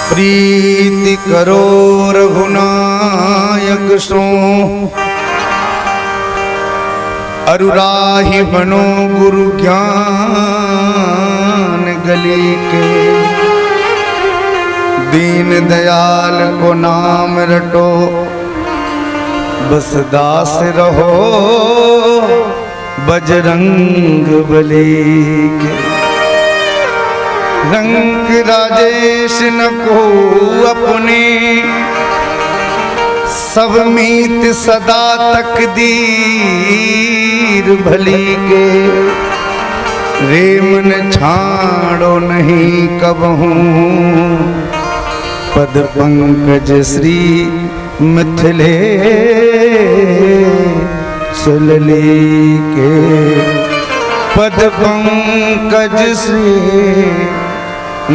प्रीति करो रघुनायक सो, अरुराही बनो गुरु ज्ञान गली के। दीन दयाल को नाम रटो, बस दास रहो बजरंग बली के। रंग राजेश न को अपने, सब मीत सदा तकदीर भली के। रेम न छाड़ो नहीं कबहूँ, पद पंकज श्री मिथिलेश लली के। पद पंकज श्री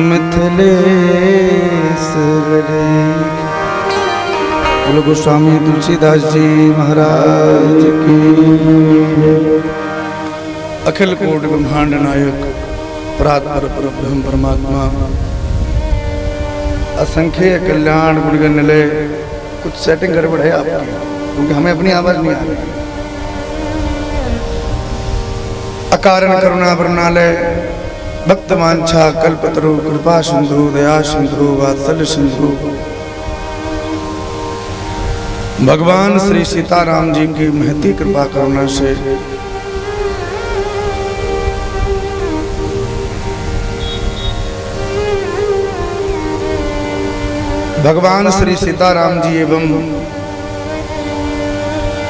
मिथिलेश लली। बोलो गोस्वामी तुलसीदास जी महाराज की। अखिल कोटि ब्रह्मांड नायक परात्पर परब्रह्म परमात्मा असंख्य कल्याण गुणगण निलय। कुछ सेटिंग गड़बड़ है आपकी, क्योंकि हमें अपनी आवाज नहीं आ रही। अकारण करुणा वरणालय भक्त वांछा कल्पतरु कृपा सिंधु दया सिंधु वात्सल्य सिंधु। भगवान श्री सीताराम जी की महती कृपा करुणा से भगवान श्री सीताराम जी एवं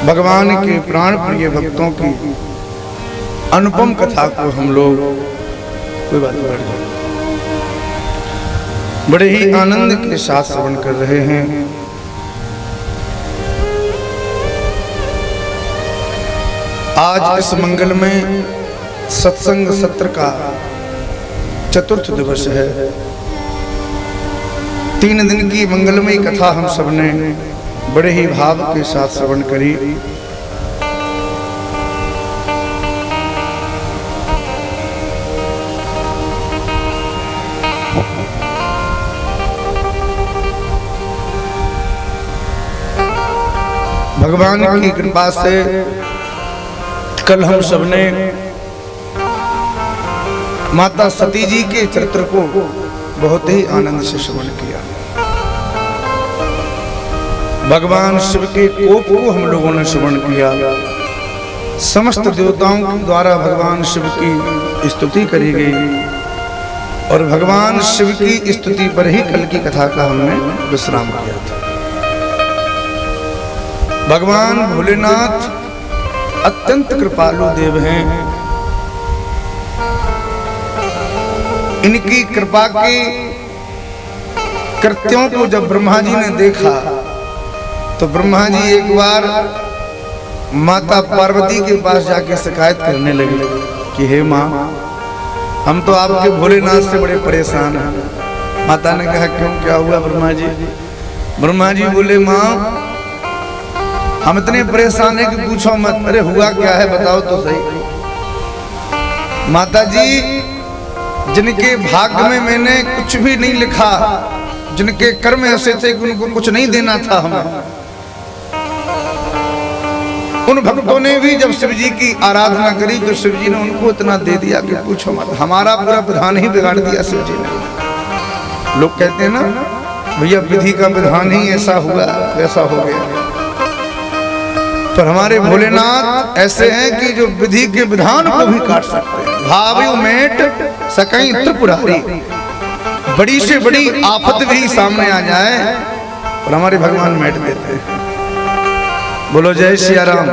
भगवान के प्राण प्रिय भक्तों की अनुपम कथा को हम लोग कोई बात बढ़ जाए बड़े ही आनंद के साथ श्रवण कर रहे हैं। आज इस मंगल में सत्संग सत्र का चतुर्थ दिवस है। 3 दिन की मंगलमयी कथा हम सबने बड़े ही भाव के साथ श्रवण करी। भगवान की कृपा से कल हम सबने माता सती जी के चरित्र को बहुत ही आनंद से श्रवण किया। भगवान शिव के कोप को हम लोगों ने श्रवण किया। समस्त देवताओं के द्वारा भगवान शिव की स्तुति करी गई और भगवान शिव की स्तुति पर ही कल की कथा का हमने विश्राम किया था। भगवान भोलेनाथ अत्यंत कृपालु देव हैं। इनकी कृपा के कृत्यों को जब ब्रह्मा जी ने देखा तो ब्रह्मा जी एक बार माता पार्वती के पास जाके शिकायत करने लगे कि हे माँ, हम तो आपके भोलेनाथ से बड़े परेशान हैं। माता ने कहा क्यों, क्या हुआ ब्रह्मा जी? ब्रह्मा जी बोले माँ, हम इतने परेशान हैं कि पूछो मत। अरे हुआ क्या है बताओ तो सही। माता जी, जिनके भाग्य में मैंने कुछ भी नहीं लिखा, जिनके कर्म ऐसे थे कि उनको कुछ नहीं देना था हमें, उन भक्तों ने भी जब शिव जी की आराधना करी तो शिव जी ने उनको इतना दे दिया कि पूछो मत। हमारा पूरा विधान ही बिगाड़ दिया शिव जी ने। लोग कहते हैं ना भैया, विधि का विधान ही ऐसा हुआ वैसा हो गया। पर हमारे भोलेनाथ ऐसे हैं कि जो विधि के विधान को भी काट सकते हैं। भावयु मेट सकई त्रिपुरारी, बड़ी से बड़ी आफत भी सामने आ जाए और हमारे भगवान मेट देते हैं। बोलो जय सिया राम।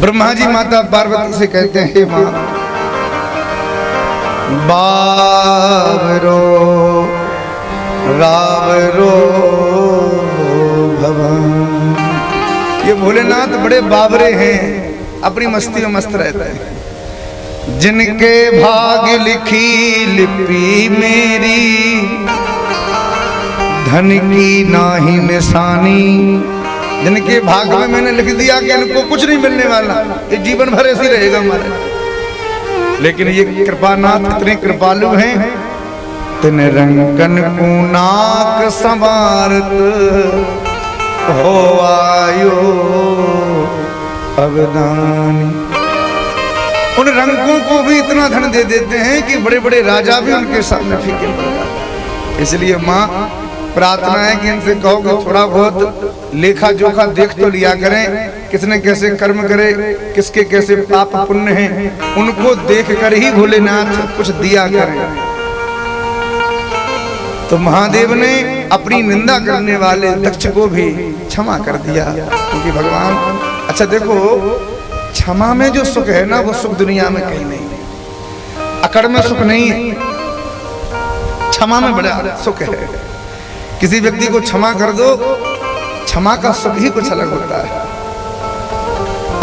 ब्रह्मा जी माता पार्वती से कहते हैं, हे माँ, बावरो रावरो भवन। ये भोलेनाथ बड़े बावरे हैं, अपनी मस्ती में मस्त रहते हैं। जिनके भाग्य लिखी लिपि मेरी, धन की नाही निशानी, जिनके भाग में मैंने लिख दिया कि इनको कुछ नहीं मिलने वाला, ये जीवन भर ऐसे रहेगा हमारा। लेकिन ये कृपानाथ इतने कृपालु हैं, तिन रंगन को नाक संवारत हो आयो अवदानी। उन रंगों को भी इतना धन दे देते हैं कि बड़े बड़े राजा भी उनके सामने फीके पड़ जाते हैं। इसलिए माँ प्रार्थना है कि इनसे कहो कि थोड़ा बहुत लेखा जोखा देख तो लिया करें, किसने कैसे कर्म करे, किसके कैसे पाप पुण्य हैं, उनको देख कर ही भोलेनाथ कुछ दिया करें। तो महादेव ने अपनी निंदा करने वाले दक्ष को भी क्षमा कर दिया, क्योंकि भगवान अच्छा देखो, क्षमा में जो सुख है ना, वो सुख दुनिया में कहीं नहीं है। अकड़ में सुख नहीं है, क्षमा में बड़ा सुख है। किसी व्यक्ति को क्षमा कर दो, क्षमा का सुख ही कुछ अलग होता है।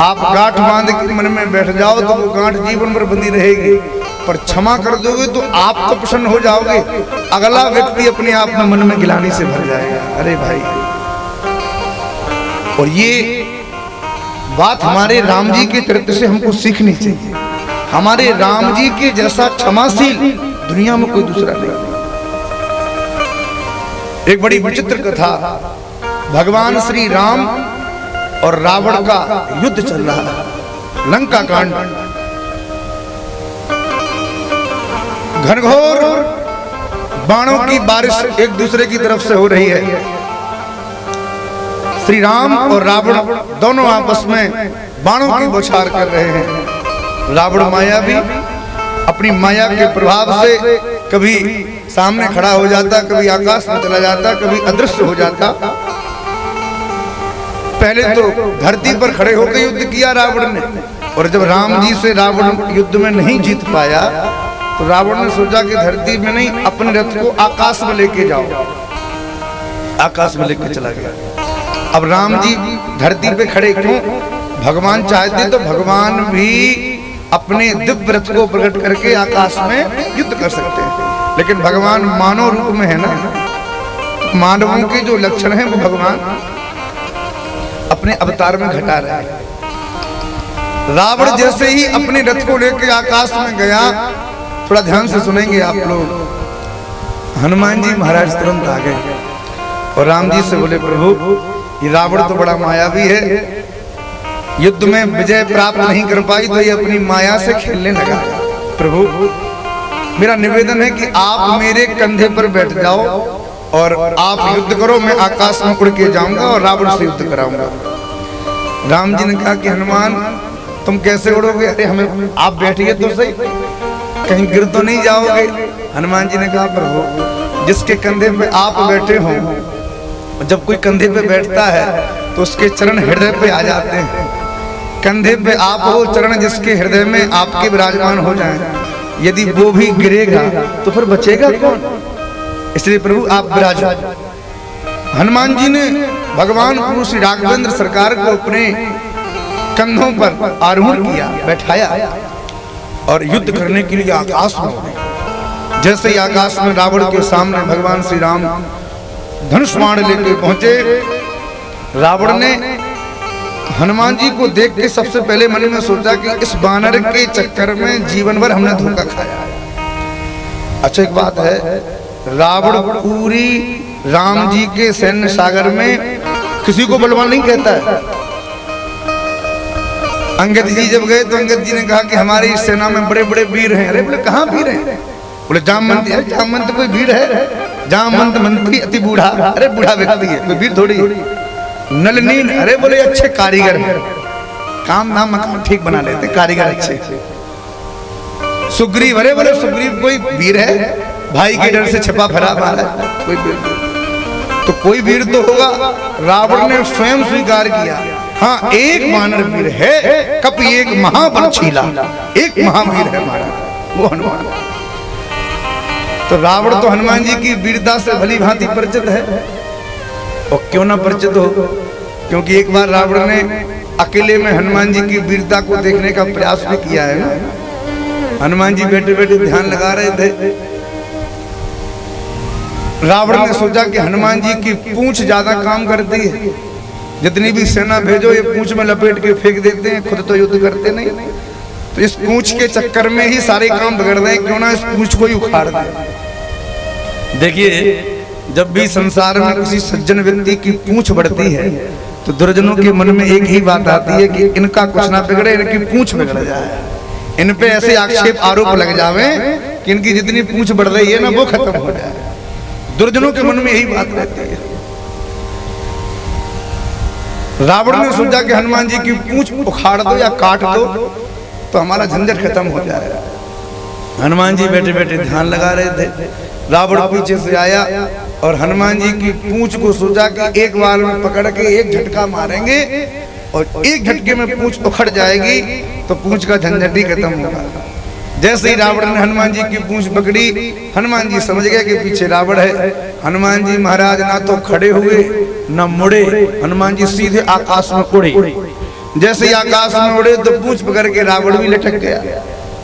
आप गांठ बांध के मन में बैठ जाओ तो वो गांठ जीवन भर बंधी रहेगी, पर क्षमा कर दोगे तो आप तो प्रसन्न हो जाओगे, अगला व्यक्ति अपने आप में मन में गिलानी से भर जाएगा। अरे भाई, और ये बात हमारे राम जी के चरित्र से हमको सीखनी चाहिए। हमारे राम जी के जैसा क्षमाशील दुनिया में कोई दूसरा नहीं। एक बड़ी विचित्र कथा, भगवान श्री राम और रावण का युद्ध चल रहा है, लंका कांड। घनघोर बाणों की बारिश एक दूसरे की तरफ से हो रही है। श्री राम और रावण दोनों आपस में बाणों की बौछार कर रहे हैं। रावण माया भी अपनी माया के प्रभाव से कभी सामने खड़ा हो जाता, कभी आकाश में चला जाता, कभी अदृश्य हो जाता। पहले तो धरती पर खड़े होकर युद्ध किया रावण ने, और जब राम जी से रावण युद्ध में नहीं जीत पाया तो रावण ने सोचा कि धरती में नहीं, अपने रथ को आकाश में लेके जाओ। आकाश में लेके चला गया। अब राम जी धरती पे खड़े क्यों? भगवान चाहते तो भगवान भी अपने दिव्य रथ को प्रकट करके आकाश में युद्ध कर सकते हैं, लेकिन भगवान मानव रूप में है ना। मानवों के जो लक्षण हैं वो भगवान अपने अवतार में घटा रहे हैं। रावण जैसे ही अपने रथ को लेकर आकाश में गया, थोड़ा ध्यान से सुनेंगे आप लोग, हनुमान जी महाराज तुरंत आ गए और राम जी से बोले, प्रभु ये रावण तो बड़ा मायावी है, युद्ध में विजय प्राप्त नहीं कर पाई तो ये अपनी माया से खेलने लगा। प्रभु मेरा निवेदन है कि आप मेरे कंधे पर बैठ जाओ और आप युद्ध करो, मैं आकाश में उड़ के जाऊंगा और रावण से युद्ध कराऊंगा। राम जी ने कहा कि हनुमान तुम कैसे उड़ोगे? अरे हमें आप बैठिए तो सही, कहीं गिर तो नहीं जाओगे? हनुमान जी ने कहा, प्रभु जिसके कंधे पे आप बैठे हो, जब कोई कंधे पे बैठता है तो उसके चरण हृदय पे आ जाते हैं। कंधे पे आप हो, चरण जिसके हृदय में आपके विराजमान हो जाएं, यदि वो भी गिरेगा तो फिर बचेगा कौन? इसलिए प्रभु आप विराजमान। हनुमान जी ने भगवान गुरु श्री राघवेंद्र सरकार को अपने कंधों पर आरूढ़ किया, बैठाया और युद्ध करने के लिए आकाश में गए। जैसे ही आकाश में रावण के सामने भगवान श्री राम धनुष बाण लेके पहुंचे, रावण ने हनुमान जी को देख के सबसे पहले मन में सोचा कि इस बानर के चक्कर में जीवन भर हमने धोखा खाया। अच्छा एक बात है, रावण पूरी राम जी के सैन्य सागर में किसी को बलवान नहीं कहता है। अंगद जी जब गए तो अंगद जी ने कहा कि हमारी सेना में बड़े बड़े वीर हैं। अरे बोले कहाँ वीर हैं? बोले जामवंत। अरे जामवंत कोई वीर है? जामवंत मंत्री अति बूढ़ा। अरे बूढ़ा व्यक्ति है, कोई वीर थोड़ी। नलनील, अरे बोले अच्छे कारीगर हैं, काम नाम मकान ठीक बना लेते, कारीगर अच्छे। सुग्रीव, अरे बोले सुग्रीव कोई वीर है? भाई के डर से छिपा फरा मारा, कोई वीर तो कोई वीर तो होगा। रावण ने स्वयं स्वीकार किया, हाँ एक वानर वीर है, कपि एक महाबलशीला, एक महावीर है हमारा, वो हनुमान। तो रावण तो हनुमान जी की वीरता से भली भांति परिचित है। और क्यों ना परिचित हो, क्योंकि एक बार रावण ने अकेले में हनुमान जी की वीरता को देखने का प्रयास भी किया है ना। हनुमान जी बैठे बैठे ध्यान लगा रहे थे, रावण ने सोचा कि हनुमान जी की पूंछ ज्यादा काम करती है, जितनी भी सेना भेजो ये पूंछ में लपेट के फेंक देते हैं, खुद तो युद्ध करते नहीं। तो इस पूंछ के चक्कर में ही सारे काम बिगड़ रहे हैं, क्यों ना इस पूंछ को ही उखाड़ दें। देखिए जब भी संसार में किसी सज्जन व्यक्ति की पूंछ बढ़ती है तो दुर्जनों के मन में एक ही बात आती है कि इनका कुछ ना बिगड़े, इनकी पूंछ बिगड़ जाए, इन पे ऐसे आक्षेप आरोप लग जावे कि इनकी जितनी पूंछ बढ़ रही है ना वो खत्म हो जाए। दुर्जनों के मन में यही बात रहती है। रावण ने सोचा कि हनुमान जी की पूंछ उखाड़ दो या काट दो तो हमारा झंझट खत्म हो जाएगा। हनुमान जी बैठे बैठे ध्यान लगा रहे थे, रावण पीछे से आया और हनुमान जी की पूंछ को सोचा कि एक बार में पकड़ के एक झटका मारेंगे और एक झटके में पूंछ उखड़ जाएगी तो पूंछ का झंझट ही खत्म होगा। जैसे ही रावण ने हनुमान जी की पूंछ पकड़ी, हनुमान जी समझ गए कि पीछे रावण है। हनुमान जी महाराज ना तो खड़े हुए न मुड़े, हनुमान जी सीधे आकाश में उड़े। जैसे ही आकाश में उड़े तो पूंछ पकड़ के रावण भी लटक गया।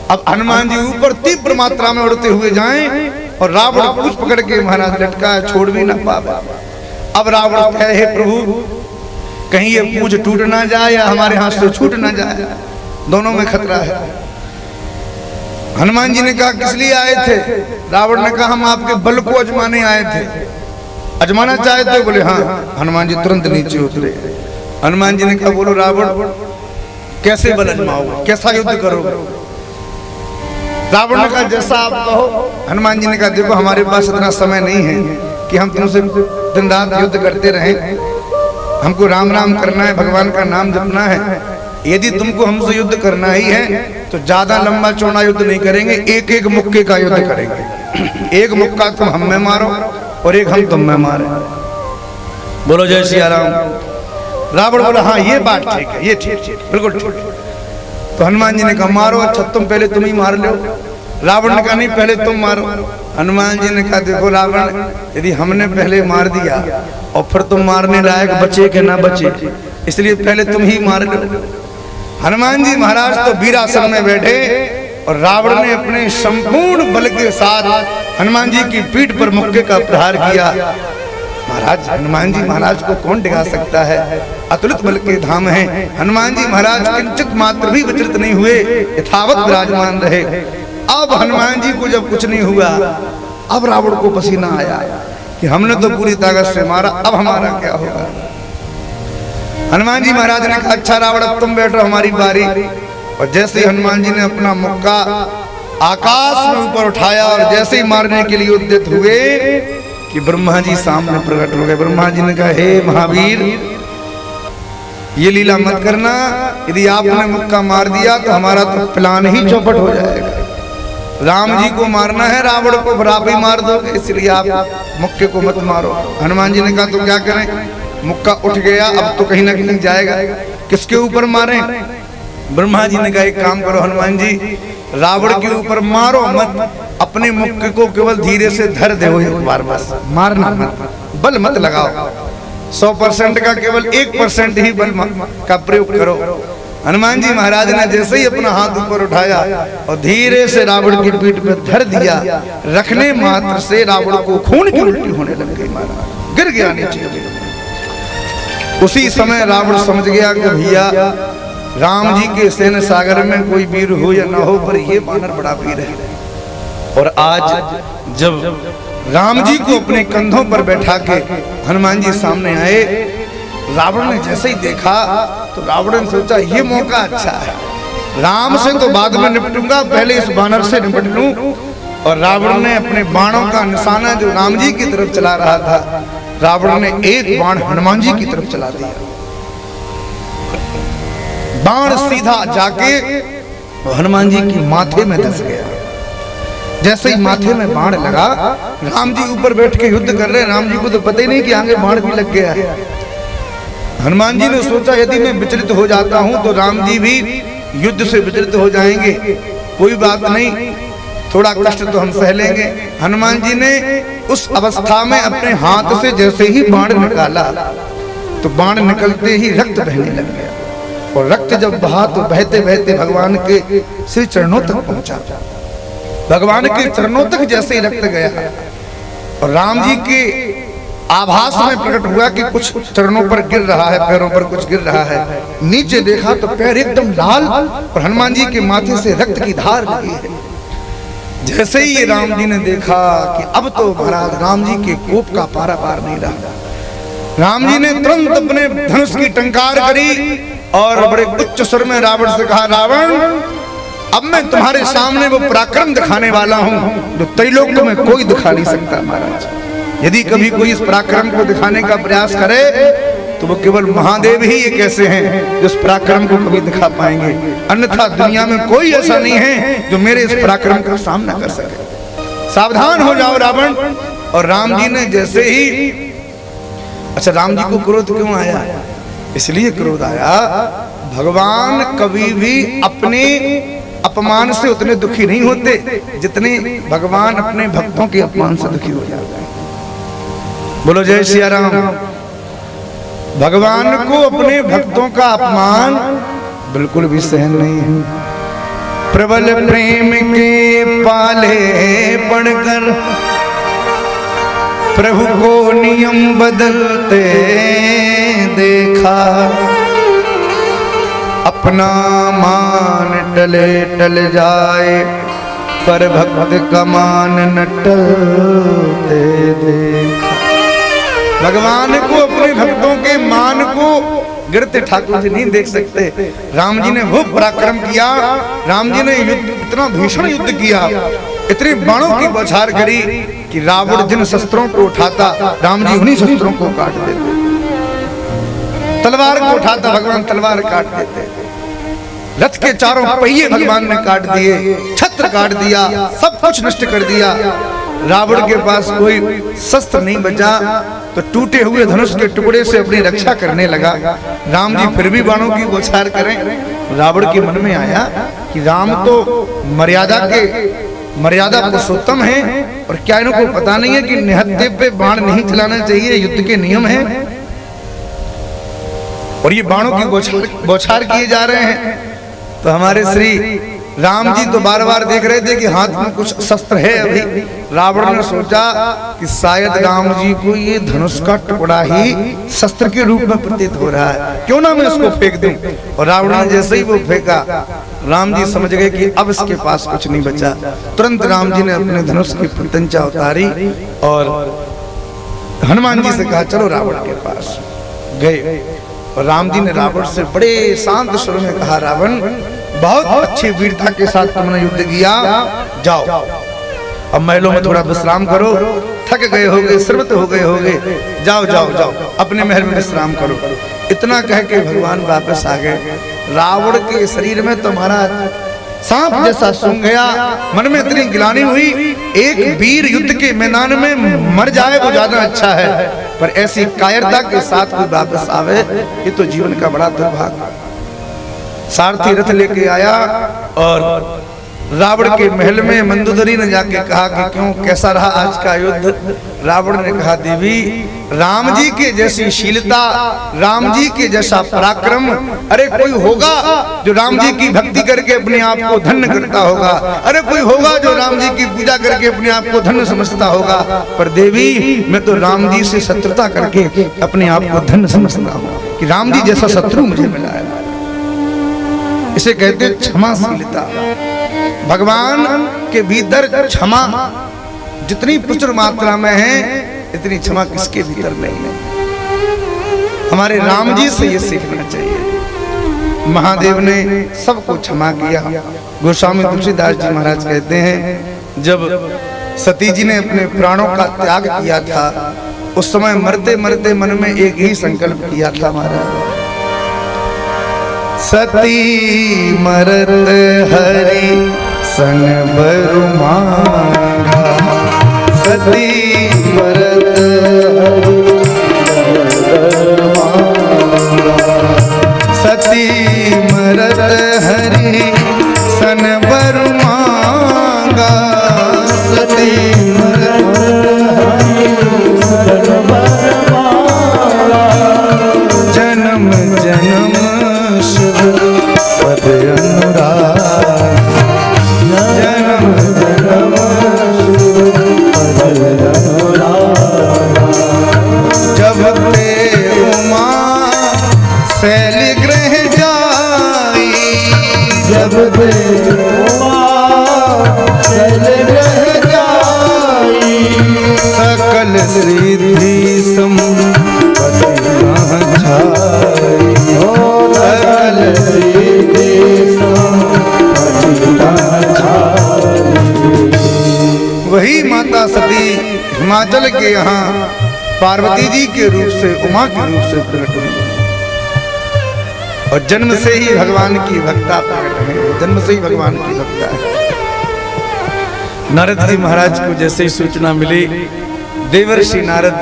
अब हनुमान जी ऊपर तीव्र मात्रा में उड़ते हुए जाएं और रावण पूंछ पकड़ के महाराज लटका है, छोड़ भी ना पावे। अब रावण कहे हे प्रभु कहीं ये पूंछ टूट ना जाए या हमारे हाथ से छूट ना जाए, दोनों में खतरा है। हनुमान जी ने कहा किस लिए आए थे? रावण ने कहा हम आपके बल को अजमाने आए थे। अजमाना चाहे थे? बोले हाँ। हनुमान जी तुरंत नीचे उतरे। हनुमान जी ने कहा बोलो रावण कैसे बल अजमाओगे, कैसा युद्ध करोगे? रावण ने कहा जैसा आप कहो। हनुमान जी ने कहा देखो हमारे पास इतना समय नहीं है कि हम तुमसे दिन रात युद्ध करते रहें, हमको राम राम करना है, भगवान का नाम जपना है। यदि तुमको हमसे युद्ध करना ही है तो ज्यादा लंबा चौड़ा युद्ध नहीं करेंगे, एक एक मुक्के का युद्ध करेंगे। एक मुक्का तुम हम में मारो और एक हम तुम में मारे। बोलो जय सिया राम। रावण बोला हाँ ये बात ठीक है, ये ठीक बिल्कुल ठीक। तो हनुमान जी ने कहा मारो। अच्छा तुम पहले तुम ही मार लो। रावण ने कहा नहीं पहले तुम मारो। हनुमान जी ने कहा देखो रावण यदि हमने पहले मार दिया और फिर तुम मारने लायक बचे कि ना बचे, इसलिए पहले तुम ही मार लो। हनुमान जी महाराज तो वीरासन में बैठे और रावण ने अपने संपूर्ण बल के साथ हनुमान जी की पीठ पर मुक्के का प्रहार किया। महाराज हनुमान जी महाराज को कौन डिगा सकता है, अतुलित बल के धाम है। हनुमान जी महाराज किंचित मात्र भी विचलित नहीं हुए, यथावत विराजमान रहे। अब हनुमान जी को जब कुछ नहीं हुआ, अब रावण को पसीना आया कि हमने तो पूरी ताकत से मारा, अब हमारा क्या होगा। हनुमान जी महाराज ने कहा अच्छा रावण अब तुम बैठो हमारी बारी। और जैसे ही हनुमान जी ने अपना मुक्का आकाश में ऊपर उठाया और जैसे ही मारने के लिए उद्यत हुए कि ब्रह्मा जी सामने प्रकट हो गए। ब्रह्मा जी ने कहा हे महावीर ये लीला मत करना, यदि आपने मुक्का मार दिया तो हमारा तो प्लान ही चौपट हो जाएगा। राम जी को मारना है, रावण को बराबर मार दोगे, इसलिए आप मुक्के को मत मारो। हनुमान जी ने कहा तो क्या करें? मुक्का उठ गया, अब तो कहीं ना कहीं जाएगा, किसके ऊपर मारें? ब्रह्मा जी ने कहा एक काम करो हनुमान जी रावण के ऊपर मारो मत, अपने मुक्के को केवल धीरे से धर दो एक बार, बस मारना मत, बल मत लगाओ। 100% का केवल 1% ही बल का प्रयोग करो। हनुमान जी महाराज ने जैसे ही अपना हाथ ऊपर उठाया और धीरे से रावण की पीठ पर धर दिया, रखने मात्र से रावण को खून की उल्टी होने लग गई, महाराज गिर गया नीचे। उसी समय रावण समझ गया कि भैया राम जी के सैन्य सागर में कोई वीर हो या ना हो, पर ये बानर बड़ा वीर है। और आज जब राम जी को अपने कंधों पर बैठा के हनुमान जी सामने आए, रावण ने जैसे ही देखा तो रावण ने सोचा ये मौका अच्छा है, राम से तो बाद में निपटूंगा, पहले इस बानर से निपट लूं। और रावण ने अपने बाणों का निशाना जो राम जी की तरफ चला रहा था, रावण ने एक बाण हनुमान जी की तरफ चला दिया। बाण सीधा जाके हनुमान जी की माथे में धंस गया। जैसे ही माथे में बाण लगा, राम जी ऊपर बैठ के युद्ध कर रहे हैं, राम जी को तो पता ही नहीं कि आगे बाण भी लग गया है। हनुमान जी ने सोचा यदि मैं विचलित हो जाता हूं तो राम जी भी युद्ध से विचलित हो जाएंगे, कोई बात नहीं, थोड़ा कष्ट तो हम सह लेंगे। हनुमान जी ने उस अवस्था में अपने हाथ से जैसे ही बाण निकाला तो बाण निकलते ही रक्त बहने लग गया, और रक्त जब बहा तो बहते बहते भगवान के श्री चरणों तक पहुंचा। भगवान के चरणों तक जैसे ही रक्त गया और राम जी के आभास में प्रकट हुआ कि कुछ चरणों पर गिर रहा है, पैरों पर कुछ गिर रहा है। नीचे देखा तो पैर एकदम लाल और हनुमान जी के माथे से रक्त की धार लगी है। जैसे ही ये राम जी ने देखा कि अब तो महाराज राम जी के कोप का पारा पार नहीं रहा, राम जी ने तुरंत अपने धनुष की टंकार करी और बड़े उच्च स्वर में रावण से कहा, रावण अब मैं तुम्हारे सामने वो पराक्रम दिखाने वाला हूं जो त्रैलोक में कोई दिखा नहीं सकता। महाराज यदि कभी कोई इस पराक्रम को दिखाने का प्रयास करे तो वो केवल महादेव ही एक ऐसे हैं जो इस पराक्रम को कभी दिखा पाएंगे, अन्यथा दुनिया में कोई ऐसा नहीं है जो मेरे इस पराक्रम का सामना कर सके। सावधान हो जाओ रावण। और राम जी ने जैसे ही, अच्छा राम जी को क्रोध क्यों आया? इसलिए क्रोध आया, भगवान कभी भी अपने अपमान से उतने दुखी नहीं होते जितने भगवान अपने भक्तों के अपमान से दुखी हो जाते हैं। बोलो जय सिया राम। भगवान को अपने भक्तों का अपमान बिल्कुल भी सहन नहीं है। प्रबल प्रेम के पाले पड़कर प्रभु को नियम बदलते देखा, अपना मान टले टल जाए पर भक्त का मान न टलते देखा। भगवान को अपने भक्तों के मान को गिरते ठाकुर जी नहीं देख सकते। राम जी ने वो पराक्रम किया, राम जी ने इतना भीषण युद्ध किया, इतने बाणों की बौछार करी कि रावण जिन शस्त्रों को उठाता राम जी उन्हीं शस्त्रों को काट देते। तलवार को उठाता भगवान तलवार काट देते। रथ के चारों पहिए भगवान ने काट दिए, छत्र काट दिया, सब कुछ नष्ट कर दिया। रावण के पास कोई शस्त्र नहीं बचा तो टूटे हुए धनुष के टुकड़े से अपनी रक्षा करने लगा। राम जी फिर भी बाणों की बौछार करें। रावण के मन में आया कि राम तो मर्यादा पुरुषोत्तम है और क्या इनको पता नहीं है कि निहत्थे पे बाण नहीं चलाना चाहिए, युद्ध के नियम है। और ये बाणों की बौछार किए जा रहे हैं। तो हमारे श्री राम जी तो बार बार देख रहे थे कि हाथ में कुछ शस्त्र है अभी। रावण ने सोचा कि शायद राम जी को ये धनुष का टुकड़ा ही शस्त्र के रूप में प्रतीत हो रहा है, क्यों ना मैं इसको फेंक दूं। और रावण ने जैसे ही वो फेंका, राम जी समझ गए कि अब इसके पास कुछ नहीं बचा। तुरंत राम जी ने अपने धनुष की प्रत्यंचा उतारी और हनुमान जी से कहा चलो रावण के पास गए। और राम जी ने रावण से बड़े शांत स्वर में कहा, रावण बहुत अच्छी वीरता के साथ तुमने युद्ध किया, जाओ अब महलों में थोड़ा विश्राम करो, थक गए होगे, श्रमित हो गए होगे, जाओ जाओ जाओ अपने महल में विश्राम करो। इतना कह के भगवान वापस आ गए। रावण के शरीर में तुम्हारा सांप जैसा सूंघ गया, मन में इतनी गिलानी हुई, एक वीर युद्ध के मैदान में मर जाए वो ज्यादा अच्छा है, पर ऐसी कायरता के साथ कोई वापस आवे ये तो जीवन का बड़ा दुर्भाग्य। सारथी रथ लेके आया और रावण के महल में मंदोदरी ने जाके कहा कि क्यों, कैसा रहा आज का युद्ध? रावण ने कहा, देवी राम जी के जैसी शीलता, राम जी के जैसा पराक्रम, अरे कोई होगा जो राम जी की भक्ति करके अपने आप को धन्य करता होगा, अरे कोई होगा जो राम जी की पूजा करके अपने आप को धन्य समझता होगा, पर देवी मैं तो राम जी से शत्रुता करके अपने आप को धन्य समझता हूँ कि राम जी जैसा शत्रु मुझे मिला है। इसे कहते हैं क्षमाशीलता। भगवान के भीतर क्षमा जितनी प्रचुर मात्रा में है, इतनी क्षमा किसके भीतर नहीं है। हमारे राम जी से ये सीखना चाहिए। महादेव ने सबको क्षमा किया। गोस्वामी तुलसीदास जी महाराज कहते हैं, जब सती जी ने अपने प्राणों का त्याग किया था, उस समय मरते मरते मन में एक ही संकल्प किया था महाराज, सती मरत हरि सन बरु मांगा, सती मरत सती मरत हरि सन बरु मांगा, सती मरत हरि सन बरु मांगा, जन्म जन्म पद अनुराग, जन्म जन्म पद अनुराग। शैलग्रह जाई जब देव उमा शैलग्रह जाई सकल सिद्धि संपत्ति छाई सकल सिद्धि संपत्ति छाई। वही माता सती हिमाचल के यहाँ पार्वती जी के रूप से उमा के रूप से प्रकट हुई और जन्म से ही भगवान की भक्ता प्रकट है, जन्म से ही भगवान की भक्ता है। नारद जी महाराज को जैसे ही सूचना मिली, देवर्षि नारद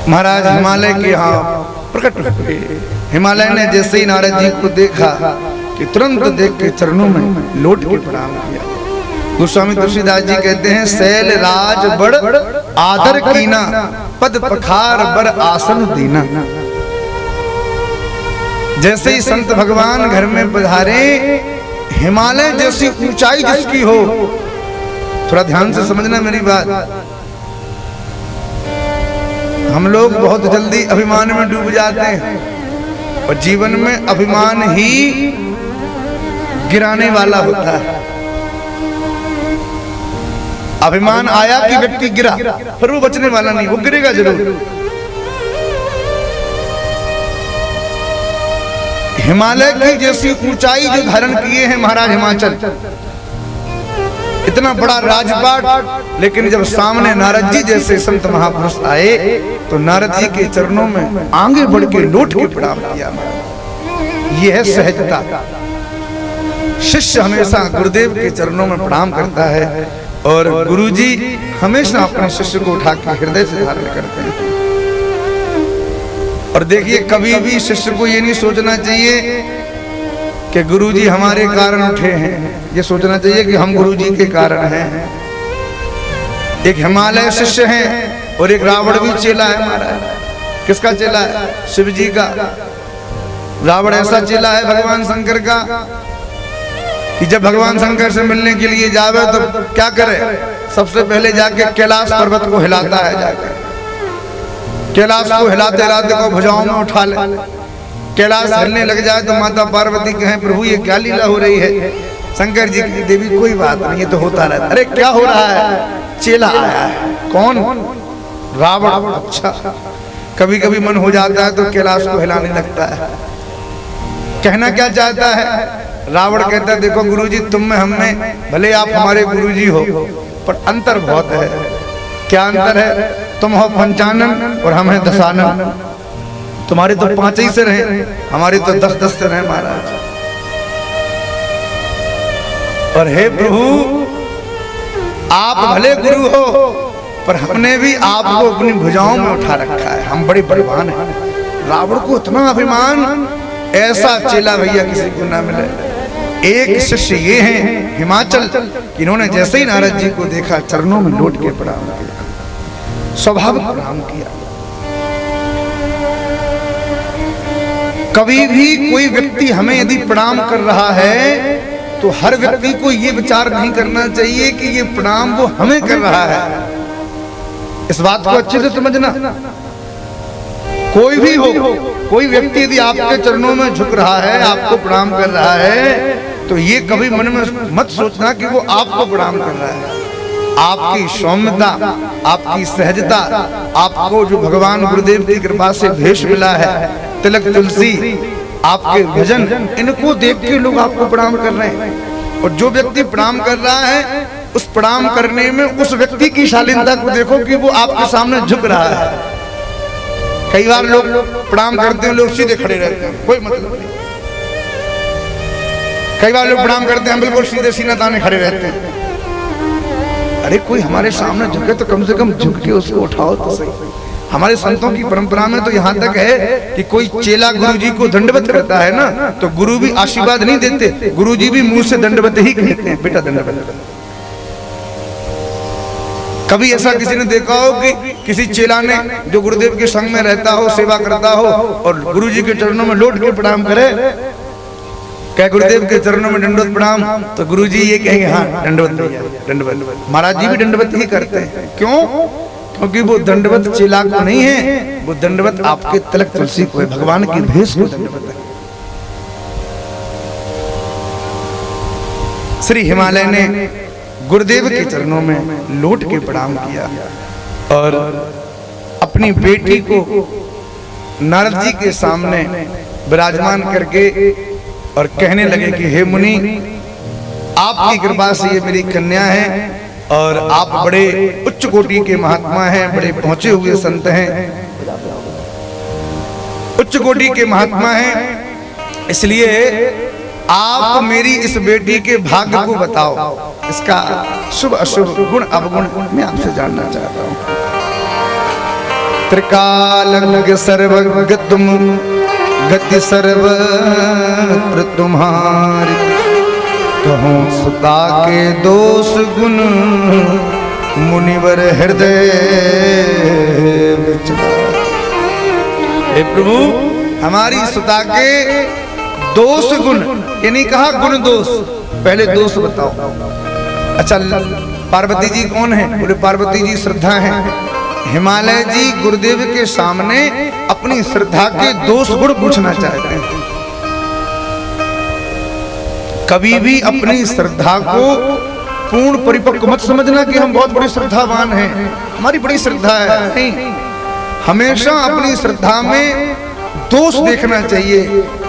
महाराज हिमालय के यहाँ प्रकट हुए। हिमालय ने जैसे ही नारद जी को देखा कि तुरंत देख के चरणों में लौट के प्रणाम किया। गोस्वामी तुलसीदास जी कहते हैं, शैल राज बड़ आदर कीना, पद पखार बर आसन दीना। जैसे ही संत भगवान घर में पधारे, हिमालय जैसी ऊंचाई जिसकी हो, थोड़ा ध्यान से समझना मेरी बात। हम लोग बहुत जल्दी अभिमान में डूब जाते हैं और जीवन में अभिमान ही गिराने वाला होता है। अभिमान आया कि व्यक्ति गिरा, फिर वो बचने वाला नहीं, वो गिरेगा जरूर। हिमालय की जैसी ऊंचाई जो धारण किए हैं महाराज हिमाचल, इतना बड़ा राजपाट, लेकिन जब सामने नारद जी जैसे संत महापुरुष आए तो नारद जी के चरणों में आगे बढ़ के लौट के प्रणाम किया। यह है सहजता। शिष्य हमेशा गुरुदेव के चरणों में प्रणाम करता है और गुरुजी हमेशा अपने शिष्य को उठा के हृदय से धारण करते हैं। और देखिए, कभी भी शिष्य को ये नहीं सोचना चाहिए कि गुरुजी हमारे कारण उठे हैं, ये सोचना चाहिए कि हम गुरुजी के कारण हैं। एक हिमालय शिष्य हैं और एक रावण भी चेला है हमारा। किसका चेला है? शिव जी का। रावण ऐसा चेला है भगवान शंकर का कि जब भगवान शंकर से मिलने के लिए जावे तो क्या करे? सबसे पहले जाके कैलाश पर्वत को हिलाता है। जाके कैलाश को हिलाते हिलाते को भुजाओं में उठा ले। कैलाश हिलने लग जाए तो माता पार्वती कहें, प्रभु ये क्या लीला हो रही है? शंकर जी की देवी, कोई बात नहीं, ये तो होता रहता। अरे क्या हो रहा है? चेला आया है। कौन? रावण। अच्छा, कभी कभी मन हो जाता है तो कैलाश को हिलाने लगता है। कहना क्या चाहता है? रावण कहता है, देखो गुरुजी, तुम में हम में, भले आप हमारे गुरुजी हो, पर अंतर बहुत है। क्या अंतर है? तुम हो पंचानन और हम हैं दशानन। तुम्हारे तो 5 ही सिर हैं, हमारे तो 10-10 सिर हैं महाराज। और हे प्रभु, आप भले गुरु हो, पर हमने भी आपको अपनी भुजाओं में उठा रखा है, हम बड़े बलवान हैं। रावण को इतना अभिमान, ऐसा चेला भैया किसी को ना मिले। एक शिष्य ये हैं हिमाचल, इन्होंने जैसे ही नारद जी को देखा चरणों में लौट के प्रणाम किया, स्वाभाविक प्रणाम किया। कभी भी कोई व्यक्ति हमें यदि प्रणाम कर रहा है तो हर व्यक्ति को ये विचार नहीं करना चाहिए कि ये प्रणाम वो हमें कर रहा है। इस बात को अच्छे से समझना। कोई भी हो, कोई व्यक्ति यदि आपके चरणों में झुक रहा है, आपको प्रणाम कर रहा है, तो ये कभी मन में मत सोचना कि वो आपको प्रणाम कर रहा है। आपकी सौम्यता, आपकी सहजता, आपको जो भगवान गुरुदेव की कृपा से भेष मिला है, तिलक तुलसी, आपके भजन, इनको देख के लोग आपको प्रणाम कर रहे हैं। और जो व्यक्ति प्रणाम कर रहा है, उस प्रणाम करने में उस व्यक्ति की शालीनता को देखो कि वो आपके सामने झुक रहा है। कई बार लोग प्रणाम करते हैं, लोग सीधे खड़े रहते हैं, कोई मतलब नहीं। कई बार लोग प्रणाम करते हैं, बिल्कुल सीधे सीना ताने खड़े रहते हैं। अरे कोई हमारे सामने झुके तो कम से कम झुक के उसको उठाओ तो सही। हमारे संतों की परंपरा में तो यहाँ तक है कि कोई चेला गुरुजी को दंडवत करता है ना, तो गुरु भी आशीर्वाद नहीं देते, गुरुजी भी मुंह से दंडवत ही कहते हैं, बेटा दंडवत। कभी ऐसा किसी ने देखा हो कि किसी चेला ने जो गुरुदेव के संग में रहता हो, सेवा करता हो, और गुरुजी के चरणों में लौट के प्रणाम करे? क्या गुरुदेव के चरणों में दंडवत प्रणाम? तो गुरुजी ये कहेंगे, हाँ दंडवत, दंडवत। महाराज जी भी दंडवत ही करते हैं। क्यों? क्योंकि वो दंडवत चेला को नहीं है, वो दंडवत आपके तिलक तुलसी को है, भगवान की भेष को दंडवत है। श्री हिमालय ने गुरुदेव के चरणों में लौट के प्रणाम किया और अपनी बेटी को नारद जी के सामने विराजमान करके और कहने लगे कि हे मुनि, आपकी कृपा से ये मेरी कन्या है और आप बड़े उच्च कोटि के महात्मा हैं, बड़े पहुंचे हुए संत हैं, उच्च कोटि के महात्मा हैं, इसलिए आप मेरी इस बेटी के भाग्य को बताओ, इसका शुभ अशुभ गुण अवगुण मैं आपसे जानना चाहता हूं। त्रिकालज्ञ सर्वज्ञ तुम, गति सर्वत्र तुम्हारी, कहूं सुता के दोष गुण, मुनिवर हृदय विचार। हे प्रभु, हमारी सुता के दोष गुण, ये नहीं कहा गुण दोष, पहले दोष बताओ। अच्छा, पार्वती जी कौन है? बोले पार्वती जी श्रद्धा है। हिमालय जी गुरुदेव के सामने अपनी श्रद्धा के दोष गुण पूछना चाहते हैं। कभी भी अपनी श्रद्धा को पूर्ण परिपक्व मत समझना कि हम बहुत बड़े श्रद्धावान हैं, हमारी बड़ी श्रद्धा है, नहीं। हमेशा अपनी श्रद्धा में दोष देखना चाहिए,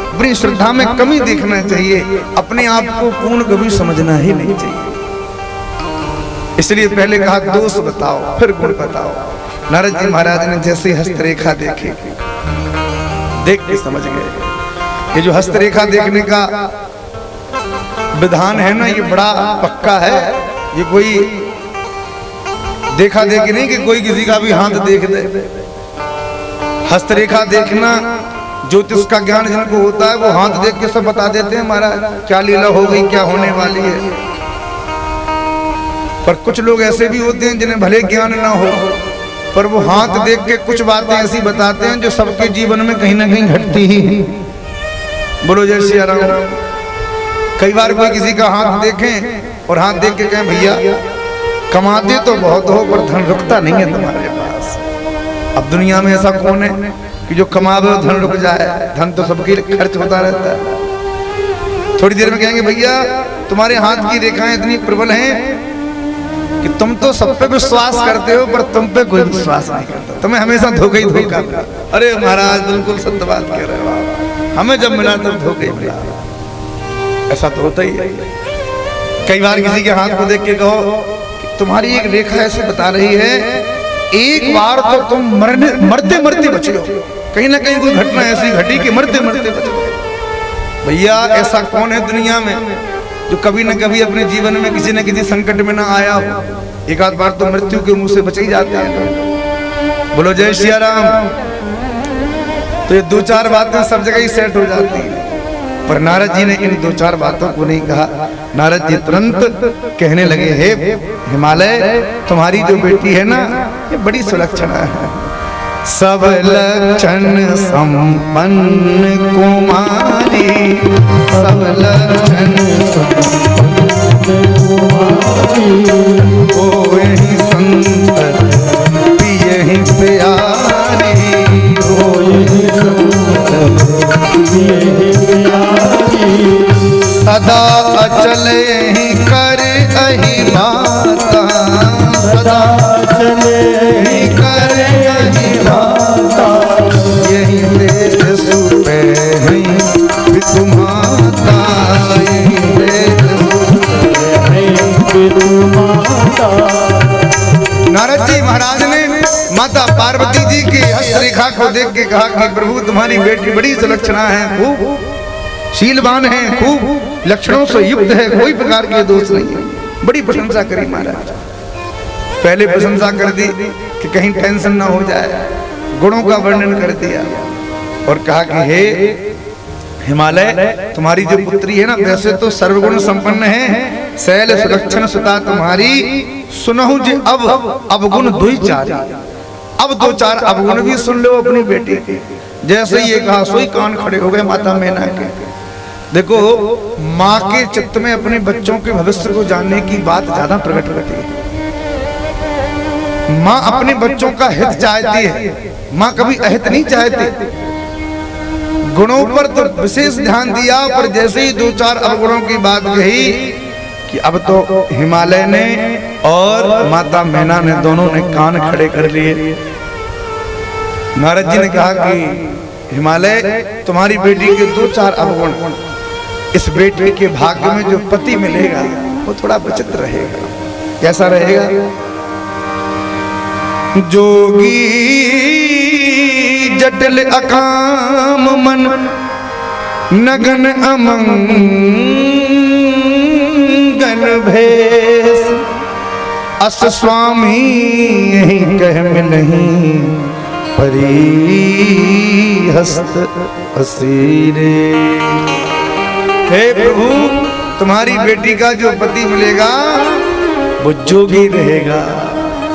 अपनी श्रद्धा में कमी देखना चाहिए, अपने आप को पूर्ण कभी समझना ही नहीं चाहिए। इसलिए पहले कहा दोष बताओ, फिर गुण बताओ। नारद जी महाराज ने जैसे हस्तरेखा देखी, देख के समझ गए। ये जो हस्तरेखा देखने का विधान है ना, ये बड़ा पक्का है। ये कोई देखा देखी नहीं कि कोई किसी का भी हाथ देख दे। हस्तरेखा देखना, ज्योतिष का ज्ञान जिनको होता है वो हाथ देख के सब बता देते हैं महाराज क्या लीला हो गई, क्या होने वाली है। पर कुछ लोग ऐसे भी होते हैं जिन्हें भले ज्ञान ना हो, पर वो हाथ देख के कुछ बातें ऐसी बताते हैं जो सबके जीवन में कहीं ना कहीं घटती ही है। बोलो जय श्री राम। कई बार कोई किसी का हाथ देखें और हाथ देख के कहें भैया कमाते तो बहुत हो पर धन रुकता नहीं है तुम्हारे पास। अब दुनिया में ऐसा कौन है कि जो कमावे और धन रुक जाए? धन तो सबके लिए खर्च होता रहता है। थोड़ी देर में कहेंगे भैया तुम्हारे हाथ की रेखाएं इतनी प्रबल हैं कि तुम तो सब पे विश्वास करते हो पर तुम पे कोई विश्वास नहीं करता, तुम्हें हमेशा धोखा ही धोखा मिला। अरे महाराज बिल्कुल सत्य बात कह रहे हो, हमें जब मिला तब धोखा ही मिला। ऐसा तो होता ही है। कई बार किसी के हाथ को देख के कहो कि तुम्हारी एक रेखा ऐसे बता रही है, एक बार तो तुम मरते मरते बचे हो, कहीं ना कहीं कोई घटना ऐसी घटी कि मरते मरते बचे हो। भैया ऐसा कौन है दुनिया में जो कभी न कभी अपने जीवन में किसी न किसी संकट में ना आया हो? एक आध बार तो मृत्यु के मुंह से बच ही जाते हैं। बोलो जय श्री राम। तो ये दो चार बातें सब जगह ही सेट हो जाती हैं, पर नारद जी ने इन दो चार बातों को नहीं कहा। नारद जी तुरंत कहने लगे, हे हिमालय तुम्हारी जो बेटी है ना ये बड़ी सुलक्षणा है, सब लक्षण संपन्न कुमारी, सब लक्षण संपन्न कुमारी, ओ यही संतति यही प्यारी, ओ यही संतति यही प्यारी, सदा अचल ही कर अहि माता, सदा अचल ही कर अहि माता, यही देश सुपे है पितु माता, यही देश सुपे है पितु माता। नारद जी महाराज ने माता पार्वती जी की हस्तरेखा को देख के कहा कि प्रभु तुम्हारी बेटी बड़ी सुलक्षणा है, खूब शीलवान है, खूब लक्षणों से युक्त है, कोई प्रकार के दोष नहीं है। बड़ी प्रशंसा करी महाराज। पहले प्रशंसा कर दी कि कहीं टेंशन ना हो जाए, गुणों का वर्णन कर दिया और कहा कि हे हिमालय तुम्हारी जो पुत्री है ना वैसे तो सर्वगुण संपन्न है, शैल सुलक्षण सुता तुम्हारी, सुनहु जी अब अवगुण दुई चार, अब दो चार अवगुण भी सुन लो अपनी बेटी के। जैसे ये कहा सोई कान खड़े हो गए माता मैना के। देखो माँ के चित्त में अपने बच्चों के भविष्य को जानने की बात ज्यादा प्रकट होती है। माँ अपने बच्चों का हित चाहती है, माँ कभी अहित नहीं चाहती। गुणों पर तो विशेष ध्यान दिया, पर जैसे ही 2-4 अवगुणों की बात कही कि अब तो हिमालय ने और माता मैना ने दोनों ने कान खड़े कर लिए। नारद जी ने कहा कि हिमालय, तुम्हारी बेटी के 2-4 अवगुण, इस बेटी के भाग्य में जो पति मिलेगा वो थोड़ा विचित्र रहेगा। कैसा रहेगा? जोगी जटिल अकाम मन, नगन अमंगन भेष, अस स्वामी यही कह नहीं, परी हस्त असीरे। हे प्रभु, तुम्हारी बेटी का जो पति मिलेगा वो जोगी रहेगा,